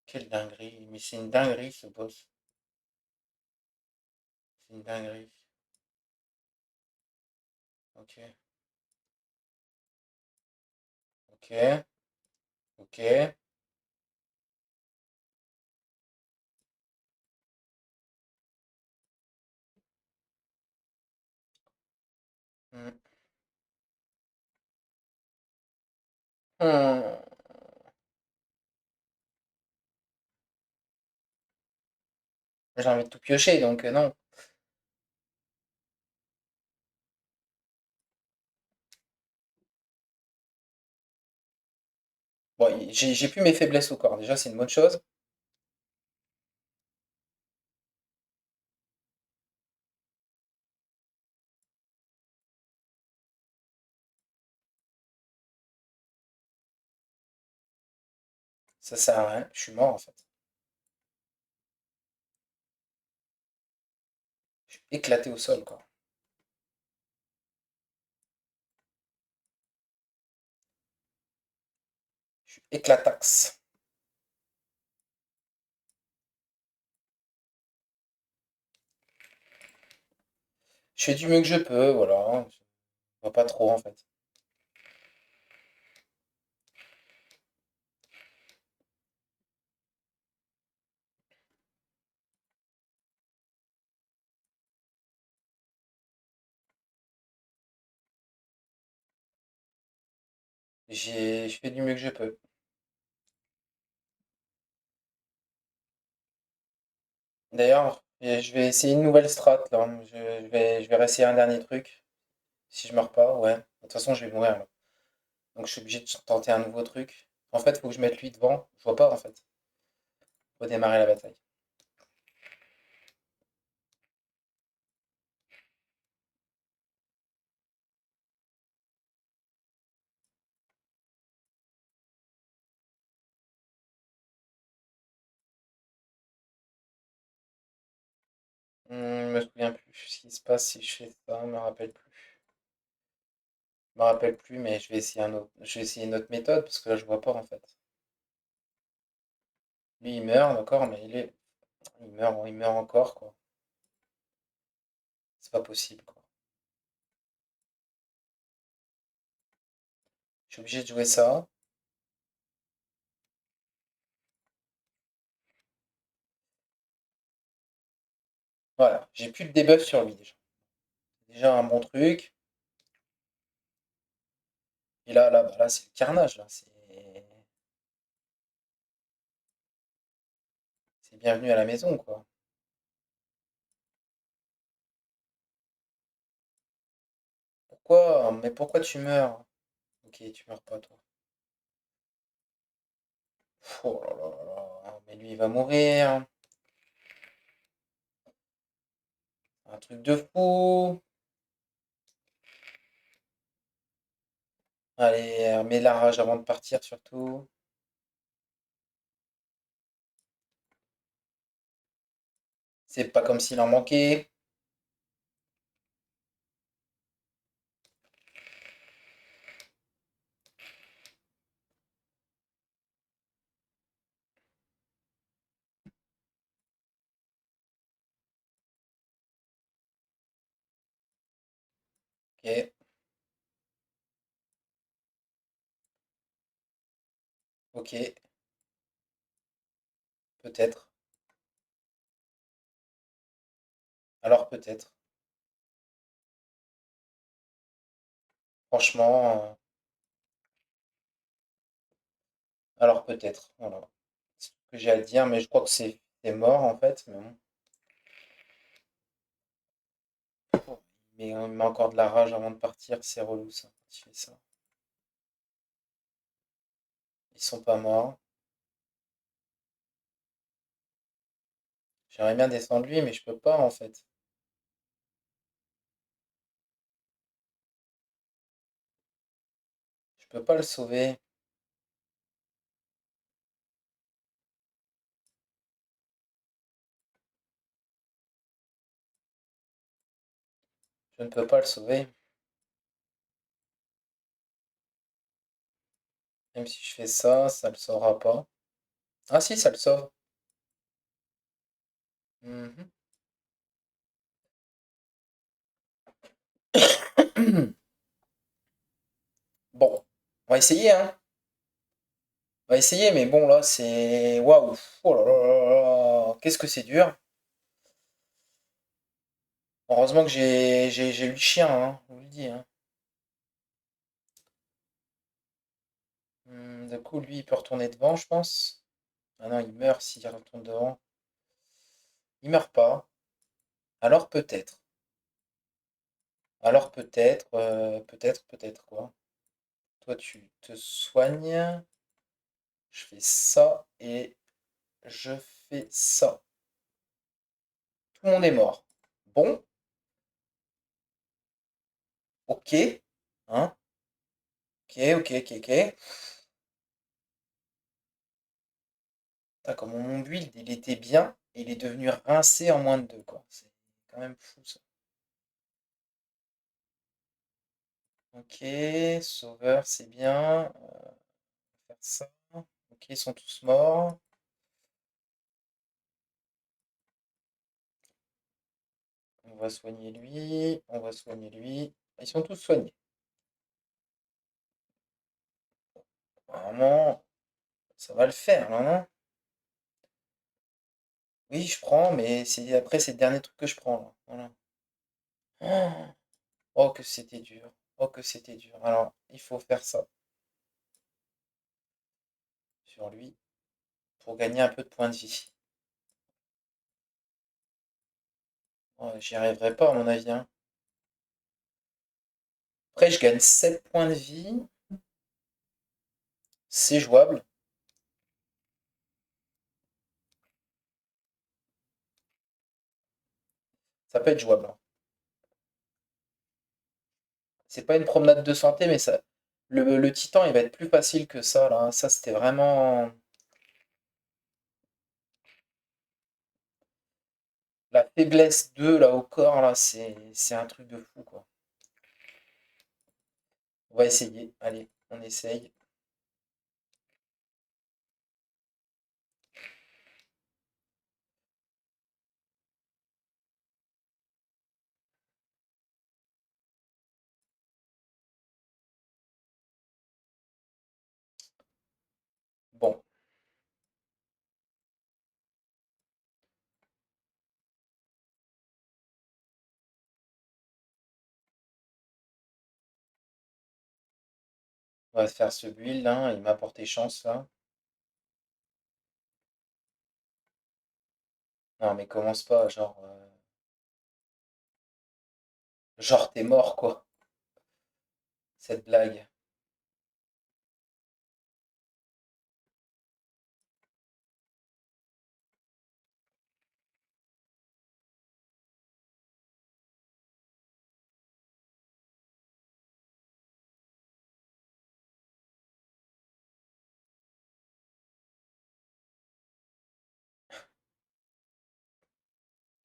Quelle dinguerie. Mais c'est une dinguerie, ce boss. C'est une dinguerie. Ok, ok, ok. Hmm. Hmm. J'ai envie de tout piocher, donc non. Bon, j'ai plus mes faiblesses au corps. Déjà, c'est une bonne chose. Ça sert à rien. Je suis mort, en fait. Je suis éclaté au sol, quoi. Je suis éclatax. Je fais du mieux que je peux, voilà. Je vois pas trop, en fait. Je fais du mieux que je peux. D'ailleurs, je vais essayer une nouvelle strat, là. Je vais réessayer un dernier truc. Si je meurs pas, ouais. De toute façon, je vais mourir, là. Donc, je suis obligé de tenter un nouveau truc. En fait, faut que je mette lui devant. Je vois pas, en fait. Faut démarrer la bataille. plus ce qui se passe si je fais ça, je me rappelle plus. Je me rappelle plus, mais je vais essayer un autre. Je vais essayer une autre méthode parce que là je vois pas en fait. Lui il meurt, d'accord, mais il meurt encore quoi. C'est pas possible quoi. Je suis obligé de jouer ça. Voilà, j'ai plus de debuff sur lui déjà. Déjà un bon truc. Et là, c'est le carnage là. C'est bienvenu à la maison quoi. Pourquoi? Mais pourquoi tu meurs? Ok, tu meurs pas toi. Oh là là là là. Mais lui il va mourir. Un truc de fou. Allez, mets la rage avant de partir surtout. C'est pas comme s'il en manquait. Ok, ok, peut-être. Alors peut-être. Franchement, alors peut-être. Voilà. C'est ce que j'ai à dire, mais je crois que c'est mort en fait. Mais bon. Mais on met encore de la rage avant de partir, c'est relou ça. Quand il fait ça. Ils sont pas morts. J'aimerais bien descendre lui, mais je peux pas en fait. Je peux pas le sauver. Je ne peux pas le sauver. Même si je fais ça, ça le sauvera pas. Ah si, ça le sauve. Mhm. Bon, on va essayer, hein. On va essayer, mais bon, là, c'est... Waouh! Oh là là là là! Qu'est-ce que c'est dur! Heureusement que j'ai eu le chien, hein, je vous le dis, hein. Du coup, lui, il peut retourner devant, je pense. Ah non, il meurt s'il retourne devant. Il meurt pas. Alors peut-être. Alors peut-être, peut-être quoi. Toi, tu te soignes. Je fais ça et je fais ça. Tout le monde est mort. Bon, ok. Hein? Ok, ok, ok, ok. Putain, comme mon build, il était bien, et il est devenu rincé en moins de deux, quoi. C'est quand même fou, ça. Ok, sauveur, c'est bien. Faire ça. Ok, ils sont tous morts. On va soigner lui. On va soigner lui. Ils sont tous soignés. Normalement, ça va le faire, là, non? Oui, je prends, mais c'est le dernier truc que je prends, là. Voilà. Oh, oh, que c'était dur. Oh, que c'était dur. Alors, il faut faire ça sur lui pour gagner un peu de points de vie. Oh, j'y arriverai pas, à mon avis, hein. Après, je gagne 7 points de vie. C'est jouable. Ça peut être jouable, hein. C'est pas une promenade de santé, mais ça. Le titan, il va être plus facile que ça, là. Ça, c'était vraiment. La faiblesse 2 là, au corps, là, c'est un truc de fou, quoi. On va essayer. Allez, on essaye. Bon, on va faire ce build, là. Il m'a porté chance, là. Non, mais commence pas, genre t'es mort, quoi. Cette blague.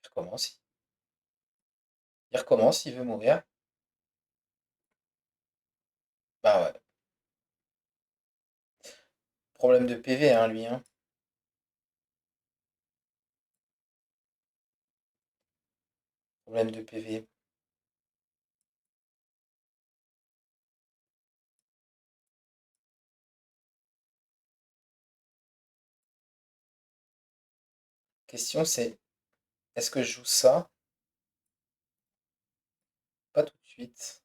Il recommence. Il recommence, il veut mourir. Bah ouais. Problème de PV, hein, lui, hein. Problème de PV. Question, c'est, est-ce que je joue ça? Pas tout de suite.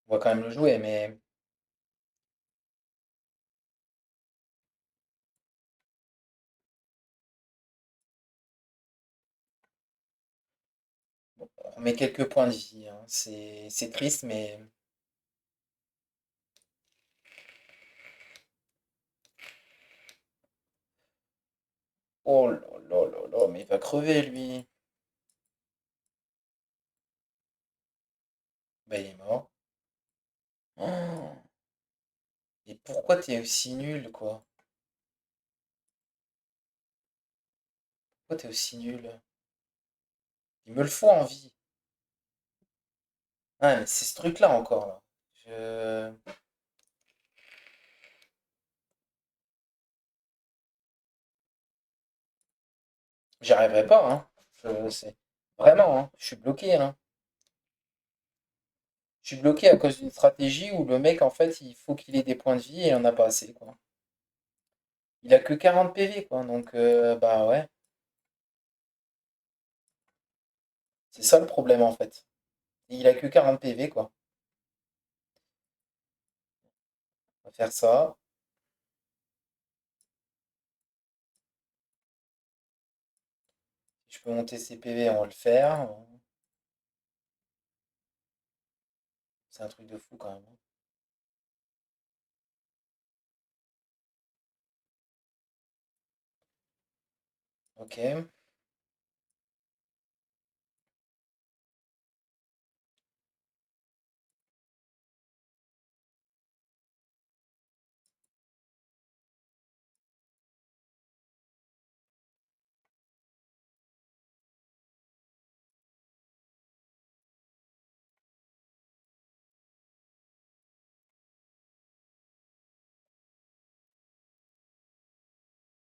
On va quand même le jouer, mais... Bon, on remet quelques points de vie, hein. C'est triste, mais... Oh là là là là, mais il va crever, lui. Bah, il est mort. Oh, et pourquoi t'es aussi nul, quoi? Pourquoi t'es aussi nul? Il me le faut en vie. Ah, mais c'est ce truc-là encore, là. Je... J'y arriverai pas, hein. Je sais. Vraiment, hein. Je suis bloqué, hein. Je suis bloqué à cause d'une stratégie où le mec, en fait, il faut qu'il ait des points de vie et il en a pas assez, quoi. Il a que 40 PV, quoi. Donc, bah ouais. C'est ça le problème, en fait. Il a que 40 PV, quoi. On va faire ça. Si je peux monter ses PV, on va le faire. C'est un truc de fou, quand même, hein. Ok.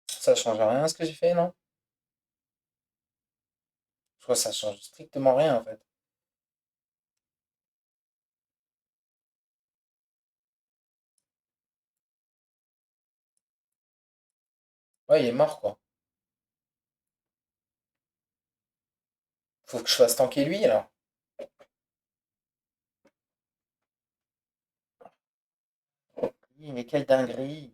Ça change rien ce que j'ai fait, non? Je crois que ça change strictement rien, en fait. Ouais, il est mort, quoi. Faut que je fasse tanker lui, alors. Oui, mais quelle dinguerie.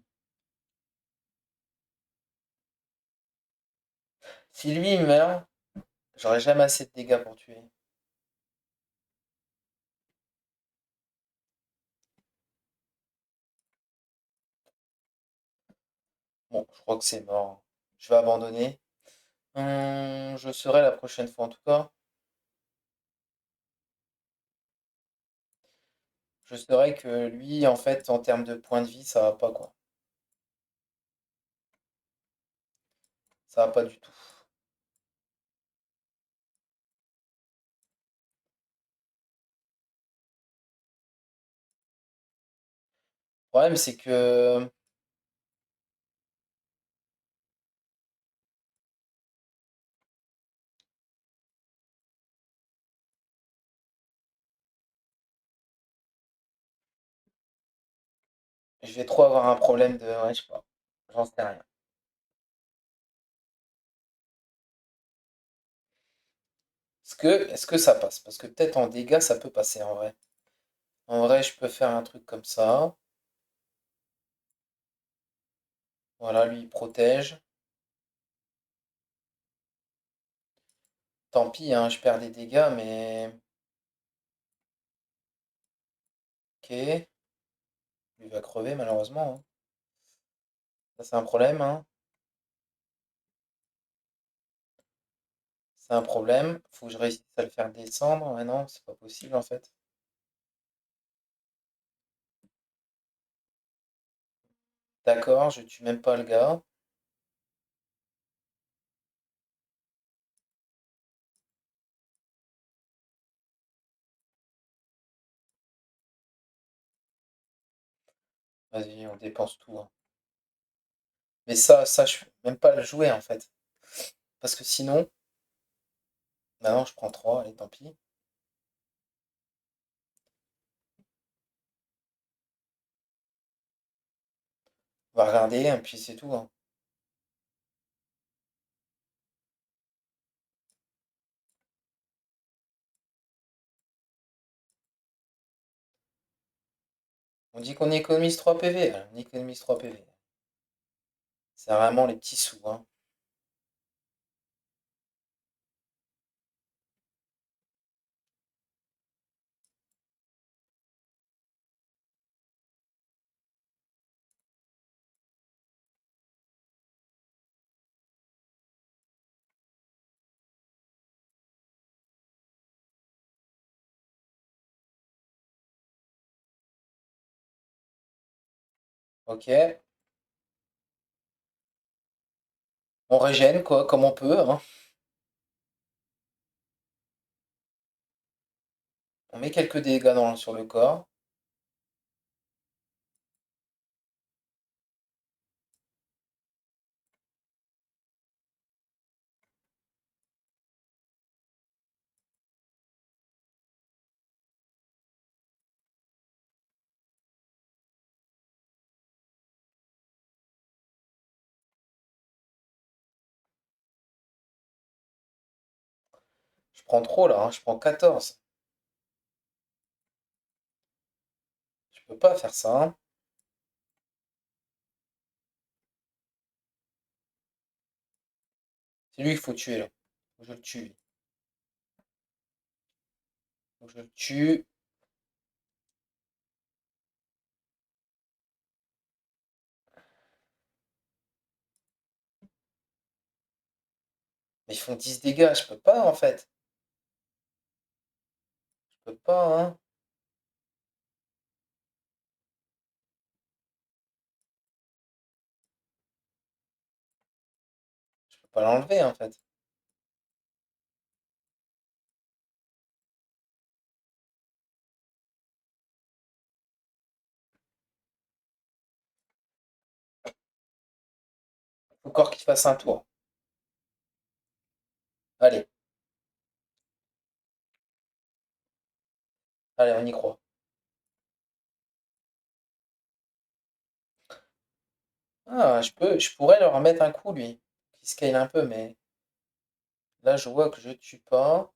Si lui, il meurt, j'aurai jamais assez de dégâts pour tuer. Bon, je crois que c'est mort. Je vais abandonner. Je serai la prochaine fois, en tout cas. Je saurais que lui, en fait, en termes de points de vie, ça va pas, quoi. Ça va pas du tout. Le problème, c'est que je vais trop avoir un problème de. Ouais, je sais pas. J'en sais rien. Est-ce que ça passe? Parce que peut-être en dégâts, ça peut passer en vrai. En vrai, je peux faire un truc comme ça. Voilà, lui, il protège. Tant pis, hein, je perds des dégâts, mais. Ok. Lui va crever, malheureusement, hein. Ça, c'est un problème, hein. C'est un problème. Faut que je réussisse à le faire descendre. Ouais, non, c'est pas possible, en fait. D'accord, je tue même pas le gars. Vas-y, on dépense tout, hein. Mais ça, je peux même pas le jouer, en fait. Parce que sinon. Bah non, je prends 3, allez, tant pis. On va regarder, et puis c'est tout, hein. On dit qu'on économise 3 PV. Alors, on économise 3 PV. C'est vraiment les petits sous, hein. Ok. On régène, quoi, comme on peut, hein. On met quelques dégâts sur le corps. Je prends trop, là, hein. Je prends 14. Je peux pas faire ça, hein. C'est lui qu'il faut tuer, là. Faut que je le tue, lui. Faut que je le tue. Mais ils font 10 dégâts. Je peux pas, en fait. Je peux pas, hein. Je peux pas l'enlever, en fait. Faut encore qu'il fasse un tour. Allez. Allez, on y croit. Ah, je pourrais leur mettre un coup, lui. Qui scale un peu, mais là, je vois que je tue pas.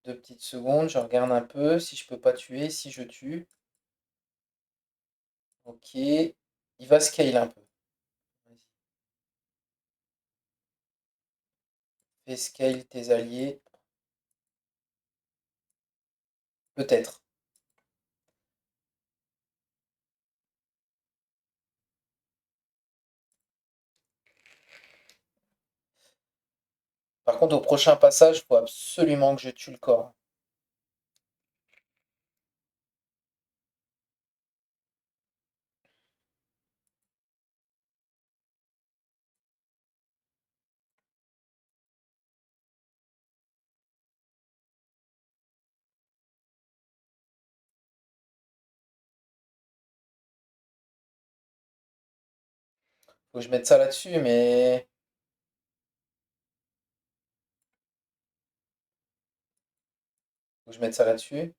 2 petites secondes, je regarde un peu si je peux pas tuer, si je tue. Ok. Il va scale un peu. Vas-y. Fais scale tes alliés. Peut-être. Par contre, au prochain passage, il faut absolument que je tue le corps. Faut que je mette ça là-dessus, mais... Faut que je mette ça là-dessus.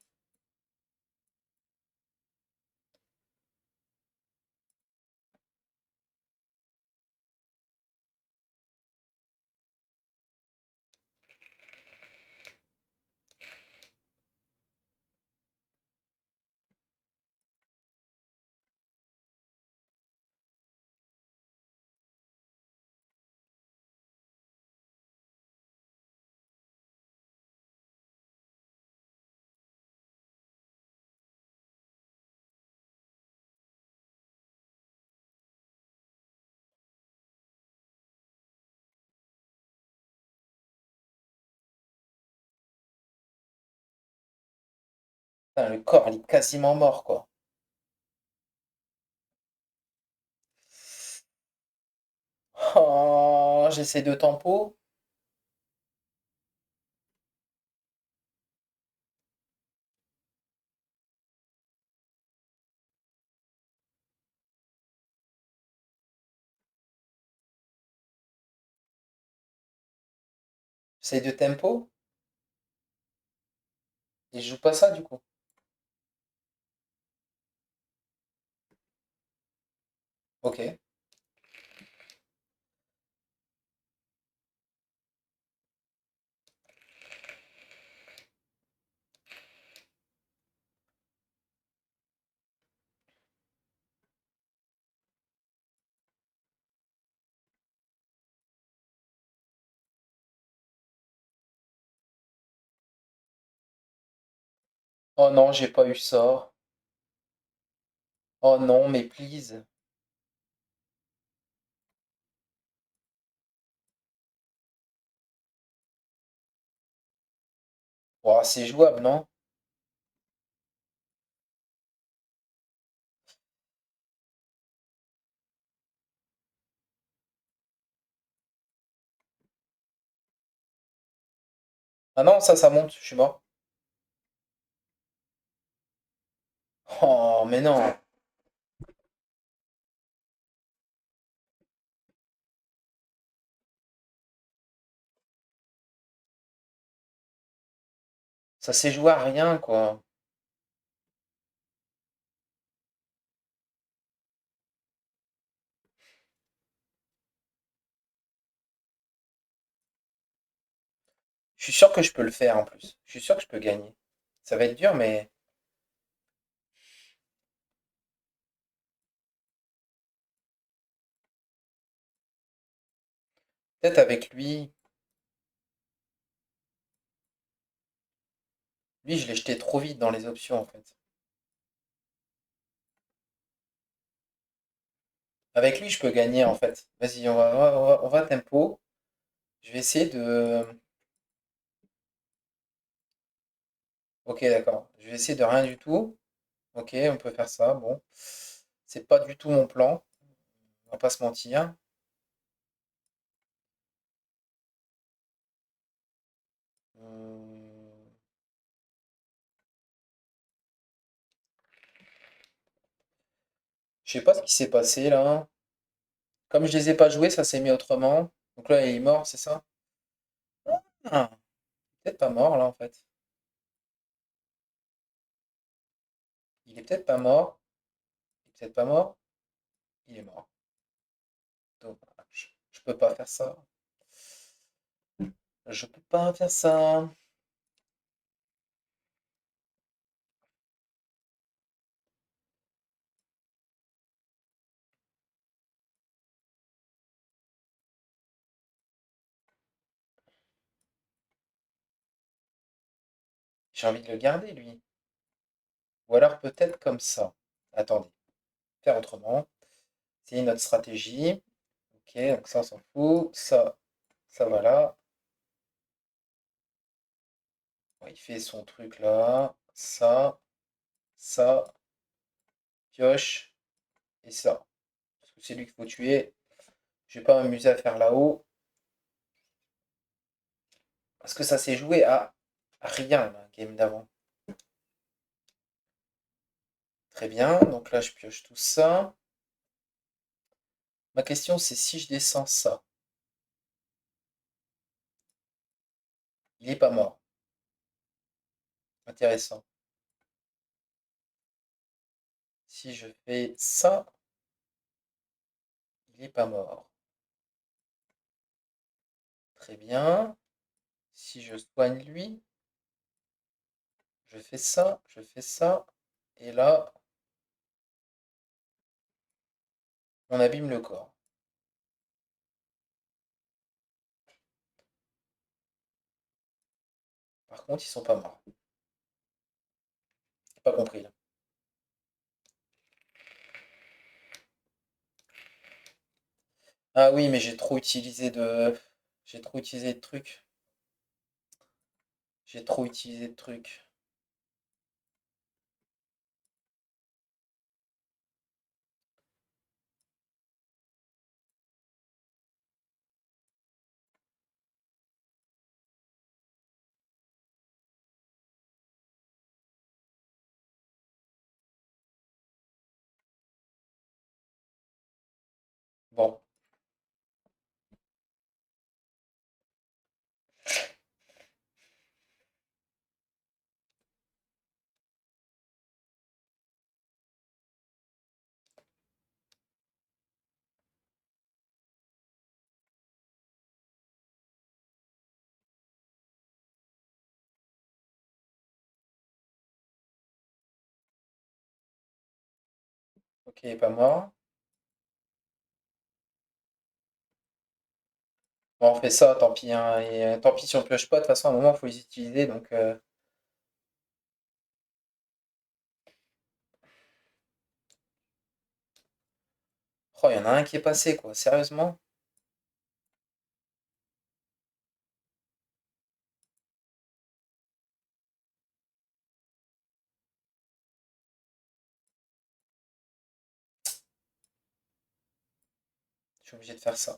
Putain, le corps, il est quasiment mort, quoi. Oh, j'essaie de tempo. J'essaie de tempo. Et je joue pas ça, du coup. Ok. Oh non, j'ai pas eu ça. Oh non, mais please. Oh, c'est jouable, non? Ah non, ça monte, je suis mort. Oh, mais non. Ça s'est joué à rien, quoi. Je suis sûr que je peux le faire, en plus. Je suis sûr que je peux gagner. Ça va être dur, mais... Peut-être avec lui... Lui, je l'ai jeté trop vite dans les options, en fait. Avec lui, je peux gagner, en fait. Vas-y, on va tempo. Je vais essayer de... Ok, d'accord. Je vais essayer de rien du tout. Ok, on peut faire ça. Bon. C'est pas du tout mon plan. On va pas se mentir. Hum, Je sais pas ce qui s'est passé, là. Comme je les ai pas joués, ça s'est mis autrement. Donc là, il est mort, c'est ça? Ah, peut-être pas mort, là, en fait. Il est peut-être pas mort. Il est peut-être pas mort. Il est mort. Dommage. Je peux pas faire ça. Je peux pas faire ça. J'ai envie de le garder, lui. Ou alors peut-être comme ça. Attendez. Faire autrement. C'est notre stratégie. Ok, donc ça, on s'en fout. Ça va là. Bon, il fait son truc là. Ça, pioche et ça. Parce que c'est lui qu'il faut tuer. Je vais pas m'amuser à faire là-haut. Parce que ça s'est joué à rien, la game d'avant. Très bien. Donc là, je pioche tout ça. Ma question, c'est si je descends ça, il est pas mort. Intéressant. Si je fais ça, il est pas mort. Très bien. Si je soigne lui, je fais ça, et là, on abîme le corps. Par contre, ils sont pas morts. J'ai pas compris là. Ah oui, mais j'ai trop utilisé de trucs. J'ai trop utilisé de trucs. Bon, ok, il est pas mort. Bon, on fait ça, tant pis, hein, et tant pis si on pioche pas, de toute façon, à un moment, il faut les utiliser, donc... Oh, il y en a un qui est passé, quoi, sérieusement? Je suis obligé de faire ça.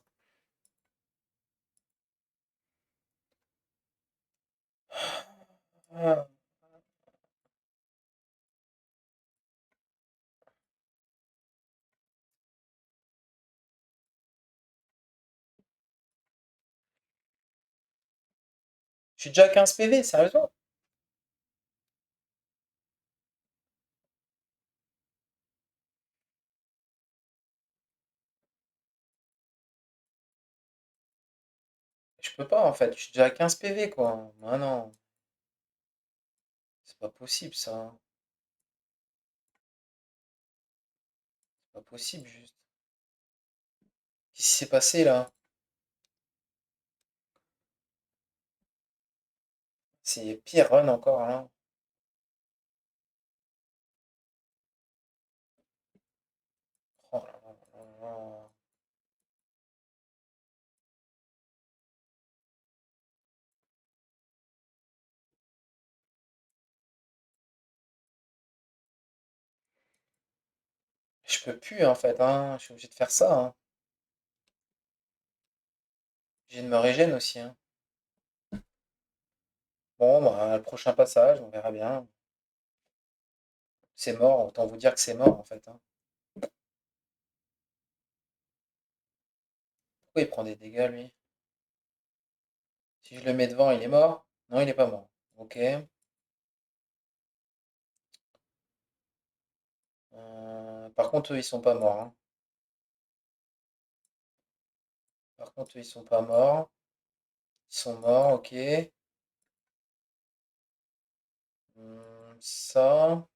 Ah, je suis déjà à 15 PV, sérieusement? Je peux pas, en fait, je suis déjà à 15 PV, quoi. Ah non, c'est pas possible, ça, hein. C'est pas possible, juste. Qu'est-ce qui s'est passé, là? C'est pire run encore, là. Oh là là là là. Je peux plus, en fait, hein. Je suis obligé de faire ça, hein. J'ai de me régène aussi, hein. Bon, bah, le prochain passage, on verra bien. C'est mort, autant vous dire que c'est mort, en fait, hein. Pourquoi il prend des dégâts, lui? Si je le mets devant, il est mort? Non, il est pas mort. Ok. Par contre, eux, ils sont pas morts, hein. Par contre, eux, ils sont pas morts. Ils sont morts, ok. Ça.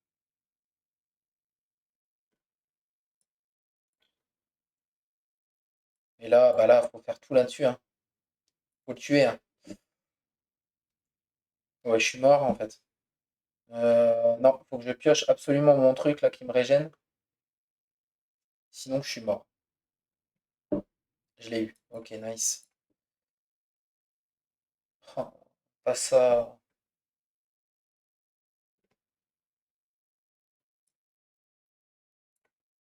Et là, bah là, faut faire tout là-dessus, hein. Faut le tuer, hein. Ouais, je suis mort, en fait. Non, faut que je pioche absolument mon truc, là, qui me régène. Sinon, je suis mort. Je l'ai eu. Ok, nice. Oh, pas ça.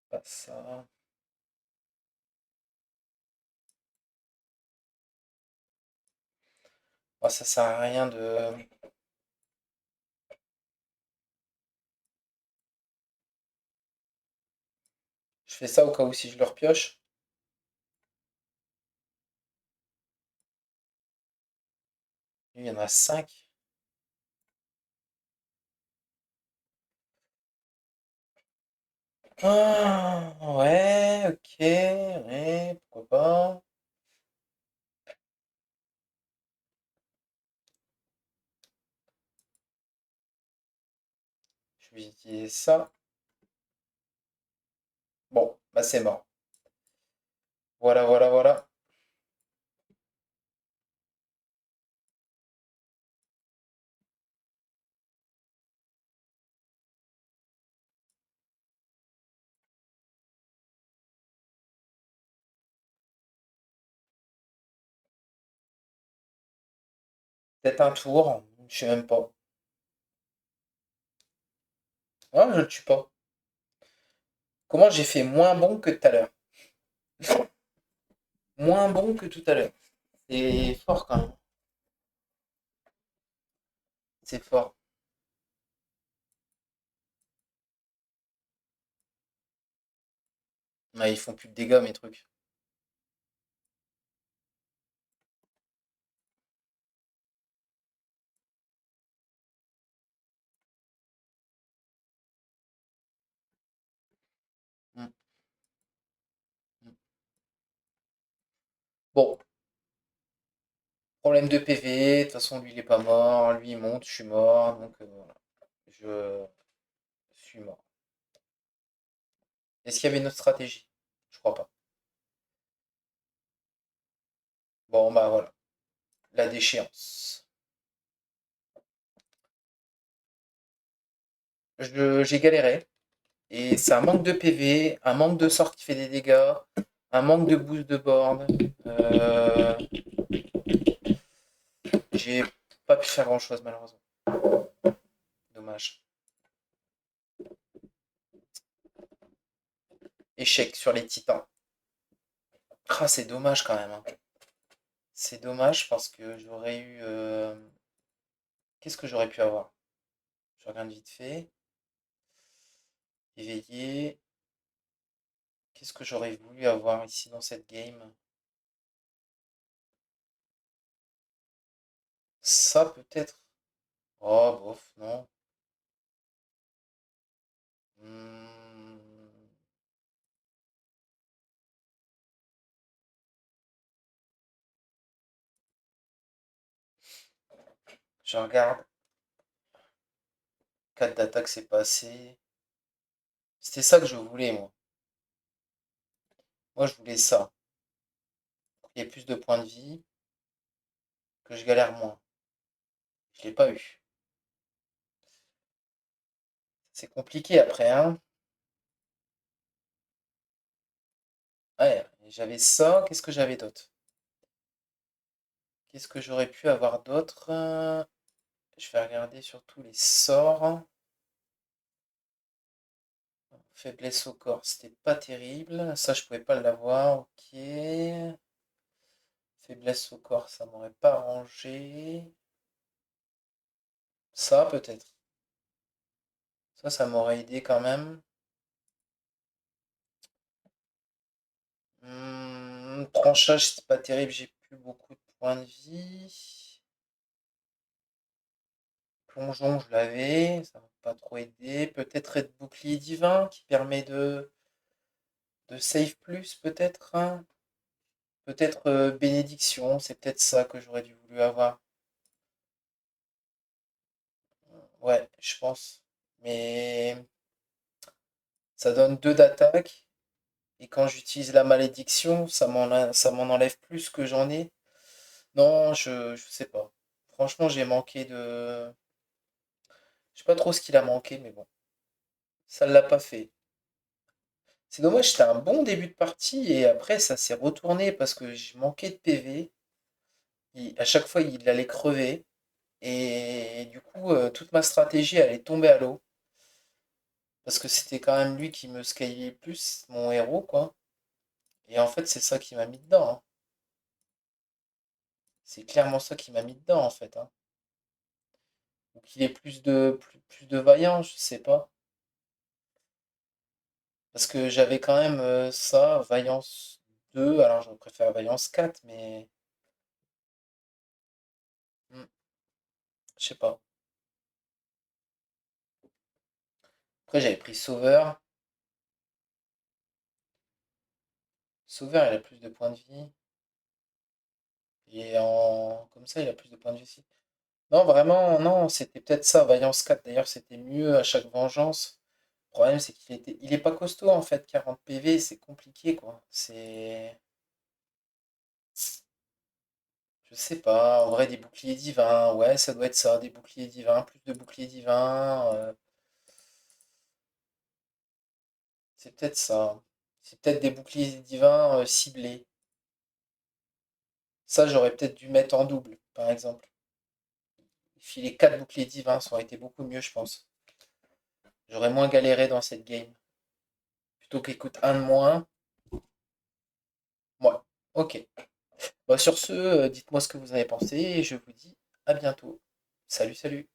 Pas ça. Oh, ça sert à rien de... Je fais ça au cas où si je le repioche. Lui, il y en a 5. Ah, ouais, ok, ouais, pourquoi pas. Je vais utiliser ça. Bon, bah c'est mort. Voilà, voilà, voilà. Peut-être un tour, je sais même pas. Ah, je le tue pas. Comment j'ai fait moins bon que tout à l'heure? Moins bon que tout à l'heure. C'est fort quand même. C'est fort. Ouais, ils font plus de dégâts, mes trucs. Mm, mm. Bon, problème de PV. De toute façon, lui, il est pas mort. Lui, il monte, je suis mort. Donc, voilà. Je suis mort. Est-ce qu'il y avait une autre stratégie? Je crois pas. Bon, bah voilà. La déchéance. J'ai galéré. Et c'est un manque de PV, un manque de sort qui fait des dégâts, un manque de boost de board. Euh, j'ai pas pu faire grand-chose, malheureusement. Dommage. Échec sur les titans. Ah, c'est dommage quand même, hein. C'est dommage parce que j'aurais eu. Qu'est-ce que j'aurais pu avoir? Je regarde vite fait. Éveillé. Qu'est-ce que j'aurais voulu avoir ici dans cette game? Ça peut-être. Oh, bof, non. Hmm, je regarde. 4 d'attaque, c'est pas assez. C'était ça que je voulais, moi. Moi, je voulais ça. Il y ait plus de points de vie, que je galère moins. Je l'ai pas eu. C'est compliqué après, hein. Ouais, j'avais ça. Qu'est-ce que j'avais d'autre? Qu'est-ce que j'aurais pu avoir d'autre? Je vais regarder surtout les sorts. Faiblesse au corps, c'était pas terrible. Ça, je pouvais pas l'avoir. Ok. Faiblesse au corps, ça m'aurait pas arrangé. Ça, peut-être. Ça m'aurait aidé quand même. Tranchage, c'était pas terrible. J'ai plus beaucoup de points de vie. Plongeon, je l'avais. Ça m'a pas trop aidé. Peut-être être bouclier divin qui permet de save plus, peut-être, hein. Peut-être bénédiction. C'est peut-être ça que j'aurais dû voulu avoir. Ouais, je pense. Mais ça donne 2 d'attaque. Et quand j'utilise la malédiction, ça m'en enlève plus que j'en ai. Non, je sais pas. Franchement, j'ai manqué de. Je sais pas trop ce qu'il a manqué, mais bon. Ça l'a pas fait. C'est dommage, c'était un bon début de partie et après ça s'est retourné parce que je manquais de PV. À chaque fois, il allait crever. Et du coup, toute ma stratégie allait tomber à l'eau. Parce que c'était quand même lui qui me scalait le plus, mon héros, quoi. Et en fait, c'est ça qui m'a mis dedans, hein. C'est clairement ça qui m'a mis dedans, en fait, hein. Ou qu'il ait plus de vaillant, je sais pas. Parce que j'avais quand même ça, Vaillance 2, alors je préfère Vaillance 4, mais... Hmm. Je sais pas. Après, j'avais pris Sauveur. Sauveur, il a plus de points de vie. Et en... Comme ça, il a plus de points de vie aussi. Non, vraiment, non, c'était peut-être ça. Vaillance 4, d'ailleurs, c'était mieux à chaque vengeance. Le problème, c'est qu'il était... Il est pas costaud, en fait. 40 PV, c'est compliqué, quoi. C'est... Je sais pas. En vrai, des boucliers divins. Ouais, ça doit être ça. Des boucliers divins. Plus de boucliers divins. C'est peut-être ça. C'est peut-être des boucliers divins ciblés. Ça, j'aurais peut-être dû mettre en double, par exemple. Filer 4 boucliers divins, ça aurait été beaucoup mieux, je pense. J'aurais moins galéré dans cette game. Plutôt qu'il coûte un de moins. Ouais, ok. Bah, sur ce, dites-moi ce que vous avez pensé et je vous dis à bientôt. Salut, salut.